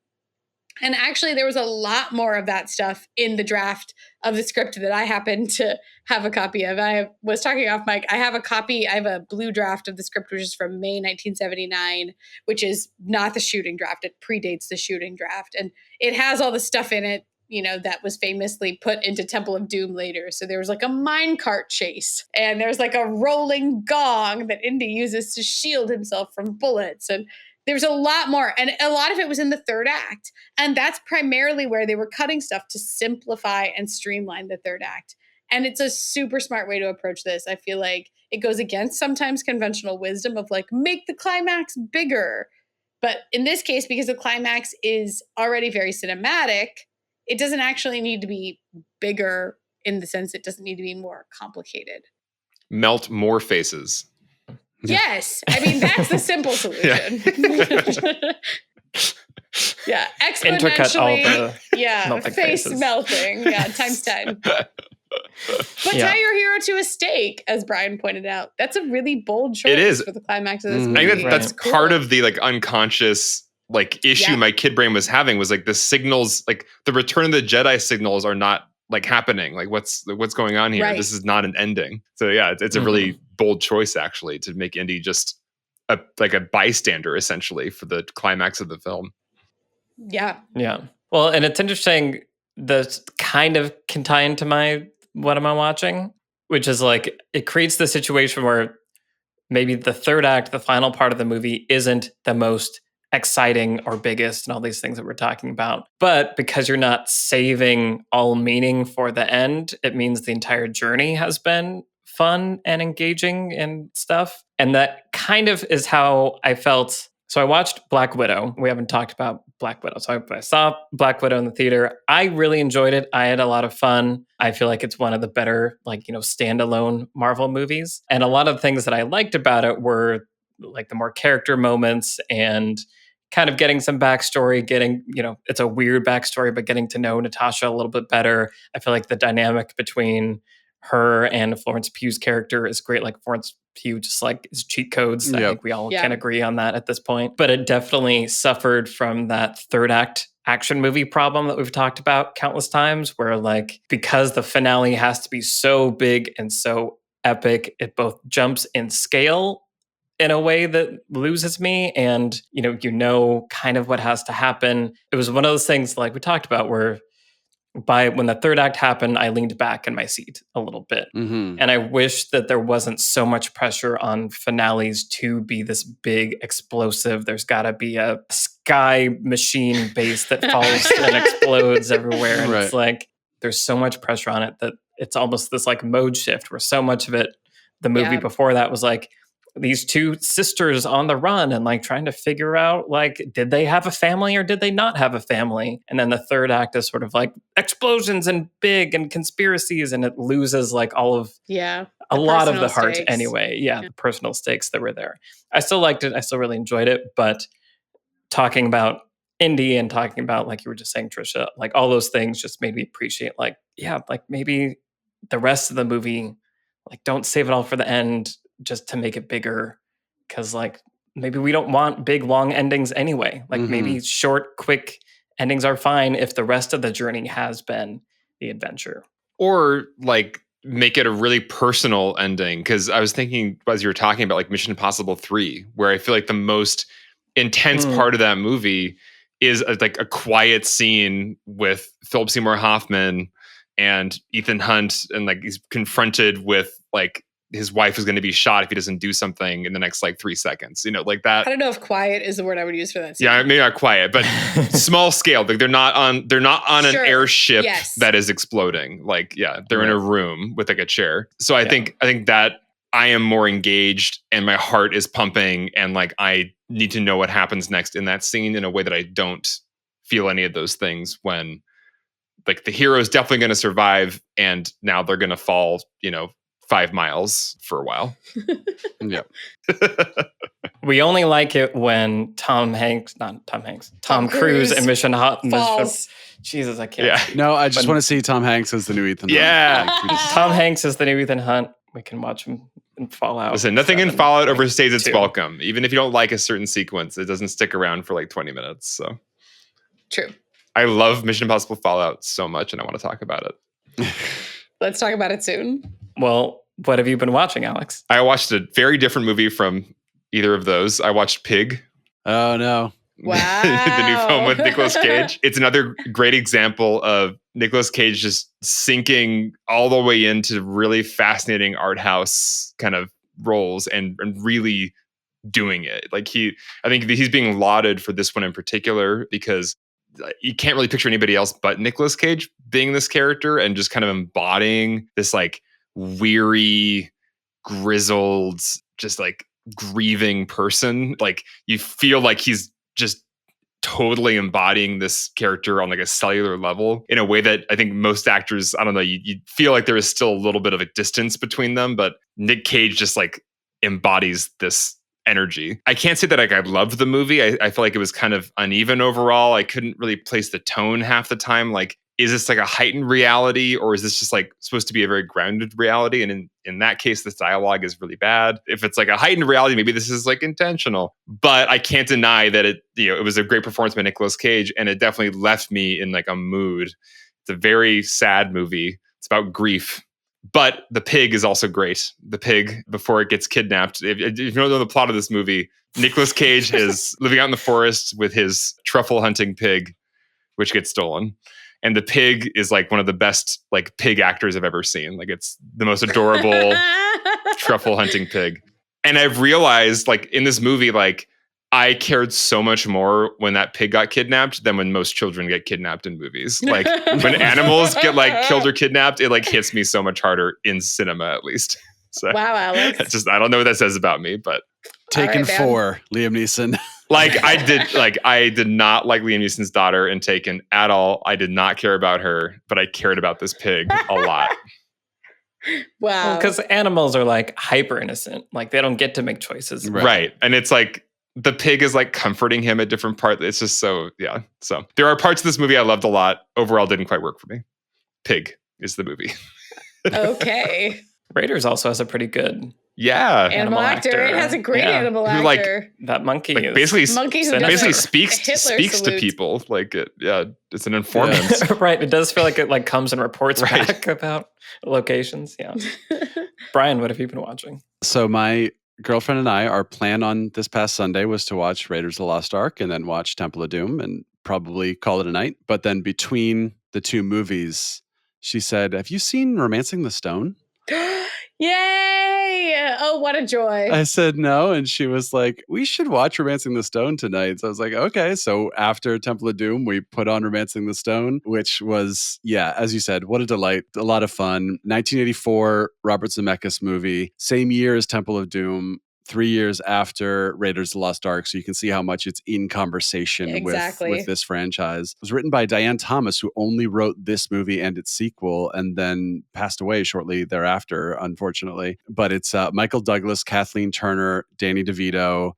And actually, there was a lot more of that stuff in the draft of the script that I happen to have a copy of. I was talking off mic. I have a copy. I have a blue draft of the script, which is from May 1979, which is not the shooting draft. It predates the shooting draft. And it has all the stuff in it that was famously put into Temple of Doom later. So there was like a minecart chase, and there's like a rolling gong that Indy uses to shield himself from bullets. And there's a lot more. And a lot of it was in the third act. And that's primarily where they were cutting stuff to simplify and streamline the third act. And it's a super smart way to approach this. I feel like it goes against sometimes conventional wisdom of like, make the climax bigger. But in this case, because the climax is already very cinematic, it doesn't actually need to be bigger in the sense it doesn't need to be more complicated. Melt more faces. Yes. I mean, that's the simple solution. Yeah. Intercut all Exponentially. the Yeah. Face faces. melting. Yeah. Times 10. But tie your hero to a stake, as Brian pointed out. That's a really bold choice It is. for the climax of this movie. I think that's Cool. part of the like unconscious like issue my kid brain was having was like the signals, like the Return of the Jedi signals are not like happening. Like what's going on here? Right. This is not an ending. So yeah, it's a really bold choice actually to make Indy just a bystander essentially for the climax of the film. Yeah. Yeah. Well, and it's interesting. This kind of can tie into my what am I watching, which is like it creates the situation where maybe the third act, the final part of the movie, isn't the most exciting or biggest and all these things that we're talking about. But because you're not saving all meaning for the end, it means the entire journey has been fun and engaging and stuff. And that kind of is how I felt. So I watched Black Widow. We haven't talked about Black Widow. So I saw Black Widow in the theater. I really enjoyed it. I had a lot of fun. I feel like it's one of the better, standalone Marvel movies. And a lot of the things that I liked about it were like the more character moments and kind of getting some backstory, it's a weird backstory, but getting to know Natasha a little bit better. I feel like the dynamic between her and Florence Pugh's character is great. Like Florence Pugh just like is cheat codes. I think we all can agree on that at this point. But it definitely suffered from that third act action movie problem that we've talked about countless times, where like because the finale has to be so big and so epic, it both jumps in scale in a way that loses me, and kind of what has to happen. It was one of those things like we talked about where when the third act happened, I leaned back in my seat a little bit. And I wish that there wasn't so much pressure on finales to be this big explosive. There's got to be a sky machine base that falls and explodes everywhere. And it's like, there's so much pressure on it that it's almost this like mode shift where so much of it, the movie before that was like, these two sisters on the run and like trying to figure out like, did they have a family or did they not have a family? And then the third act is sort of like explosions and big and conspiracies, and it loses like all of a lot of the heart anyway. Yeah, the personal stakes that were there. I still liked it. I still really enjoyed it. But talking about Indy and talking about, like you were just saying, Trisha, like all those things just made me appreciate like maybe the rest of the movie, like don't save it all for the end just to make it bigger, because like maybe we don't want big long endings anyway. Like maybe short quick endings are fine if the rest of the journey has been the adventure, or like make it a really personal ending. Because I was thinking as you were talking about like Mission Impossible 3, where I feel like the most intense part of that movie is like a quiet scene with Philip Seymour Hoffman and Ethan Hunt, and like he's confronted with like his wife is going to be shot if he doesn't do something in the next like 3 seconds, like that. I don't know if quiet is the word I would use for that scene. Yeah, maybe not quiet, but small scale. Like they're not on an airship that is exploding. Like, they're in a room with like a chair. So I think that I am more engaged and my heart is pumping, and like I need to know what happens next in that scene in a way that I don't feel any of those things when like the hero is definitely going to survive and now they're going to fall, 5 miles for a while. We only like it when Tom Cruise and Mission falls. Jesus, I can't. Yeah. No, I just want to see Tom Hanks as the new Ethan Hunt. Yeah. Tom Hanks is the new Ethan Hunt. We can watch him in Fallout. Listen, nothing in Fallout overstays its welcome. Even if you don't like a certain sequence, it doesn't stick around for like 20 minutes. So true. I love Mission Impossible Fallout so much, and I want to talk about it. Let's talk about it soon. Well, what have you been watching, Alex? I watched a very different movie from either of those. I watched Pig. Oh, no. Wow. The new film with Nicolas Cage. It's another great example of Nicolas Cage just sinking all the way into really fascinating art house kind of roles and really doing it. Like I think he's being lauded for this one in particular because you can't really picture anybody else but Nicolas Cage being this character and just kind of embodying this like weary, grizzled, just like grieving person. Like you feel like he's just totally embodying this character on like a cellular level in a way that I think most actors, I don't know, you feel like there is still a little bit of a distance between them, but Nick Cage just like embodies this energy. I can't say that like I loved the movie. I feel like it was kind of uneven overall. I couldn't really place the tone half the time. Like, is this like a heightened reality or is this just like supposed to be a very grounded reality? And in that case, this dialogue is really bad. If it's like a heightened reality, maybe this is like intentional. But I can't deny that it was a great performance by Nicolas Cage and it definitely left me in like a mood. It's a very sad movie. It's about grief. But the pig is also great. The pig, before it gets kidnapped. If you don't know the plot of this movie, Nicolas Cage is living out in the forest with his truffle hunting pig, which gets stolen. And the pig is like one of the best like pig actors I've ever seen. Like it's the most adorable truffle hunting pig. And I've realized like in this movie, like I cared so much more when that pig got kidnapped than when most children get kidnapped in movies. Like when animals get like killed or kidnapped, it like hits me so much harder in cinema, at least. So, wow, Alex. I don't know what that says about me, but Taken 4, Liam Neeson. I did not like Liam Neeson's daughter in Taken at all. I did not care about her, but I cared about this pig a lot. Wow. Because animals are like hyper innocent. Like they don't get to make choices. Right. And it's like, the pig is like comforting him at different parts. It's just so, yeah. So there are parts of this movie I loved a lot. Overall, didn't quite work for me. Pig is the movie. Okay. Raiders also has a pretty good animal actor. It has a great animal actor. Like, that monkey like is basically speaks to people. Like it's an informant. Right. It does feel like it like comes and reports back about locations. Yeah. Brian, what have you been watching? So my girlfriend and I, our plan on this past Sunday was to watch Raiders of the Lost Ark and then watch Temple of Doom and probably call it a night. But then between the two movies, she said, "Have you seen Romancing the Stone?" Yay! Oh, what a joy. I said no. And she was like, "We should watch Romancing the Stone tonight." So I was like, okay. So after Temple of Doom, we put on Romancing the Stone, which was, yeah, as you said, what a delight. A lot of fun. 1984 Robert Zemeckis movie. Same year as Temple of Doom. 3 years after Raiders of the Lost Ark, so you can see how much it's in conversation with this franchise. It was written by Diane Thomas, who only wrote this movie and its sequel, and then passed away shortly thereafter, unfortunately. But it's Michael Douglas, Kathleen Turner, Danny DeVito.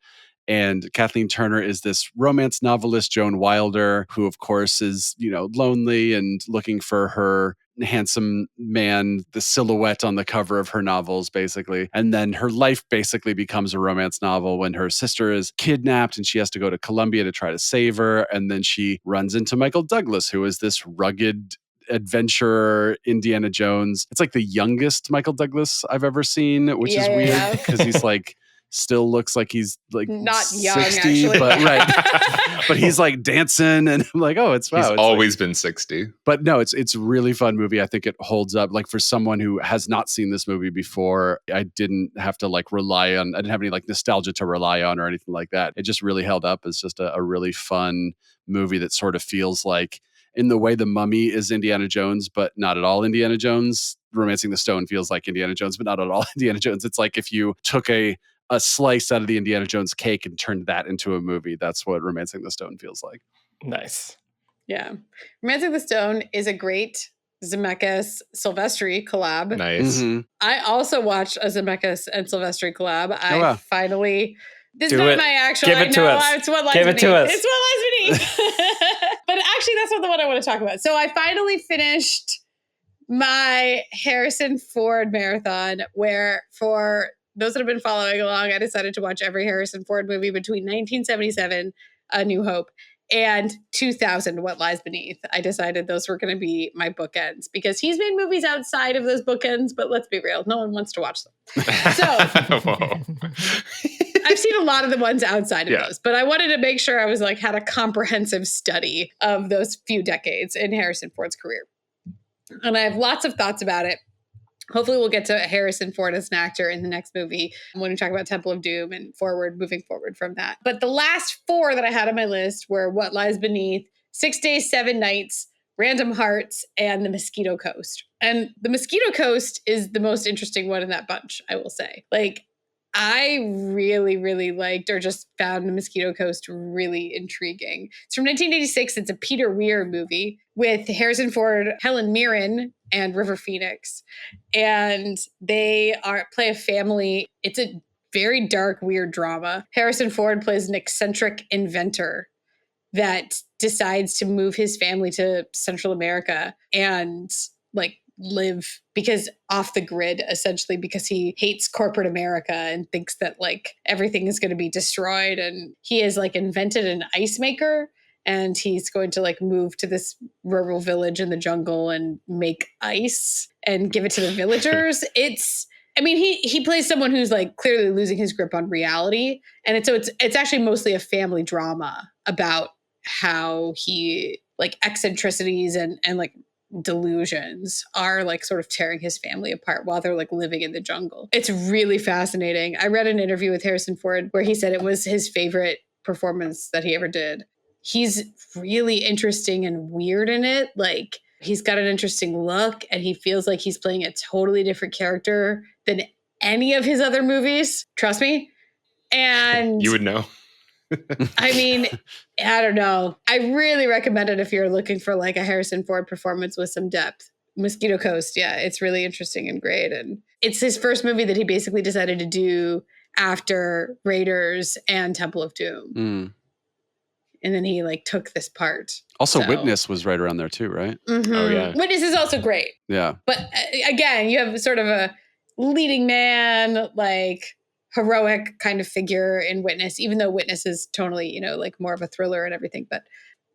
And Kathleen Turner is this romance novelist, Joan Wilder, who, of course, is, lonely and looking for her handsome man, the silhouette on the cover of her novels, basically. And then her life basically becomes a romance novel when her sister is kidnapped and she has to go to Colombia to try to save her. And then she runs into Michael Douglas, who is this rugged adventurer, Indiana Jones. It's like the youngest Michael Douglas I've ever seen, which is weird because he's like still looks like he's like not 60, young, actually. but but he's like dancing, and I'm like, oh, he's always been 60. But no, it's a really fun movie. I think it holds up. Like for someone who has not seen this movie before, I didn't have to like I didn't have any like nostalgia to rely on or anything like that. It just really held up as just a really fun movie that sort of feels like, in the way The Mummy is Indiana Jones, but not at all Indiana Jones, Romancing the Stone feels like Indiana Jones, but not at all Indiana Jones. It's like if you took a slice out of the Indiana Jones cake and turned that into a movie. That's what Romancing the Stone feels like. Nice. Yeah. Romancing the Stone is a great Zemeckis Silvestri collab. Nice. Mm-hmm. I also watched a Zemeckis and Silvestri collab. Finally... This is not my actual... Give it to us. It's What Lies Give it to us. It's What Lies Beneath. But actually, that's not the one I want to talk about. So I finally finished my Harrison Ford marathon, where for those that have been following along, I decided to watch every Harrison Ford movie between 1977, A New Hope, and 2000, What Lies Beneath. I decided those were going to be my bookends because he's made movies outside of those bookends, but let's be real, no one wants to watch them. So I've seen a lot of the ones outside of those, but I wanted to make sure I was like had a comprehensive study of those few decades in Harrison Ford's career. And I have lots of thoughts about it. Hopefully we'll get to Harrison Ford as an actor in the next movie when we talk about Temple of Doom and moving forward from that. But the last 4 that I had on my list were What Lies Beneath, 6 Days, 7 Nights, Random Hearts, and The Mosquito Coast. And The Mosquito Coast is the most interesting one in that bunch, I will say. Like, I really, really liked or just found The Mosquito Coast really intriguing. It's from 1986. It's a Peter Weir movie with Harrison Ford, Helen Mirren, and River Phoenix. And they play a family. It's a very dark, weird drama. Harrison Ford plays an eccentric inventor that decides to move his family to Central America and like live because off the grid, essentially, because he hates corporate America and thinks that like everything is going to be destroyed. And he has like invented an ice maker, and he's going to like move to this rural village in the jungle and make ice and give it to the villagers. He plays someone who's like clearly losing his grip on reality. And it's actually mostly a family drama about how he like eccentricities and like delusions are like sort of tearing his family apart while they're like living in the jungle. It's really fascinating. I read an interview with Harrison Ford where he said it was his favorite performance that he ever did. He's really interesting and weird in it. Like, he's got an interesting look and he feels like he's playing a totally different character than any of his other movies. Trust me. And you would know. I mean, I don't know. I really recommend it if you're looking for like a Harrison Ford performance with some depth. Mosquito Coast, yeah, it's really interesting and great. And it's his first movie that he basically decided to do after Raiders and Temple of Doom. Mm. And then he like took this part. Also, Witness was right around there too, right? Mm-hmm. Oh, yeah. Witness is also great. Yeah. But again, you have sort of a leading man, like heroic kind of figure in Witness, even though Witness is totally, you know, like more of a thriller and everything,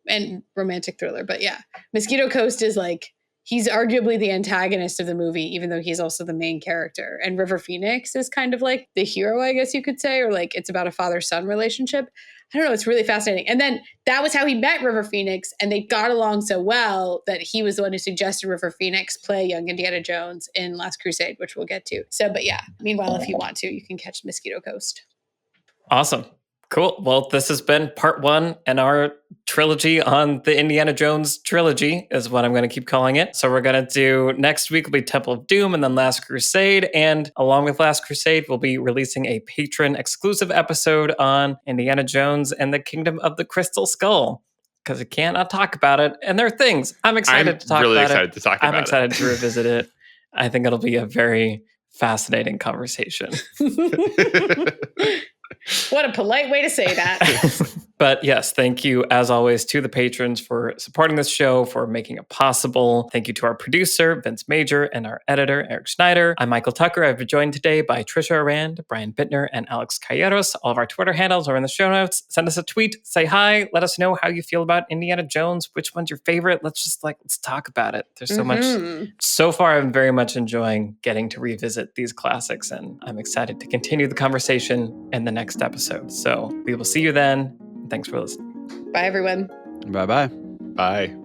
and romantic thriller. But yeah, Mosquito Coast is like, he's arguably the antagonist of the movie, even though he's also the main character. And River Phoenix is kind of like the hero, I guess you could say, or like it's about a father-son relationship. I don't know. It's really fascinating. And then that was how he met River Phoenix, and they got along so well that he was the one who suggested River Phoenix play young Indiana Jones in Last Crusade, which we'll get to. So, but yeah, meanwhile, if you want to, you can catch Mosquito Coast. Awesome. Cool. Well, this has been part 1 in our trilogy on the Indiana Jones trilogy is what I'm going to keep calling it. So we're going to do next week will be Temple of Doom and then Last Crusade. And along with Last Crusade, we'll be releasing a patron exclusive episode on Indiana Jones and the Kingdom of the Crystal Skull. Because we cannot talk about it. And there are things I'm excited to talk really about excited it. to talk about I'm excited to revisit it. I think it'll be a very fascinating conversation. What a polite way to say that. But yes, thank you as always to the patrons for supporting this show, for making it possible. Thank you to our producer, Vince Major, and our editor, Eric Schneider. I'm Michael Tucker. I've been joined today by Trisha Arand, Brian Bittner, and Alex Calleros. All of our Twitter handles are in the show notes. Send us a tweet, say hi, let us know how you feel about Indiana Jones, which one's your favorite. Let's talk about it. There's so much. So far, I'm very much enjoying getting to revisit these classics, and I'm excited to continue the conversation in the next episode. So we will see you then. Thanks for listening. Bye, everyone. Bye-bye. Bye.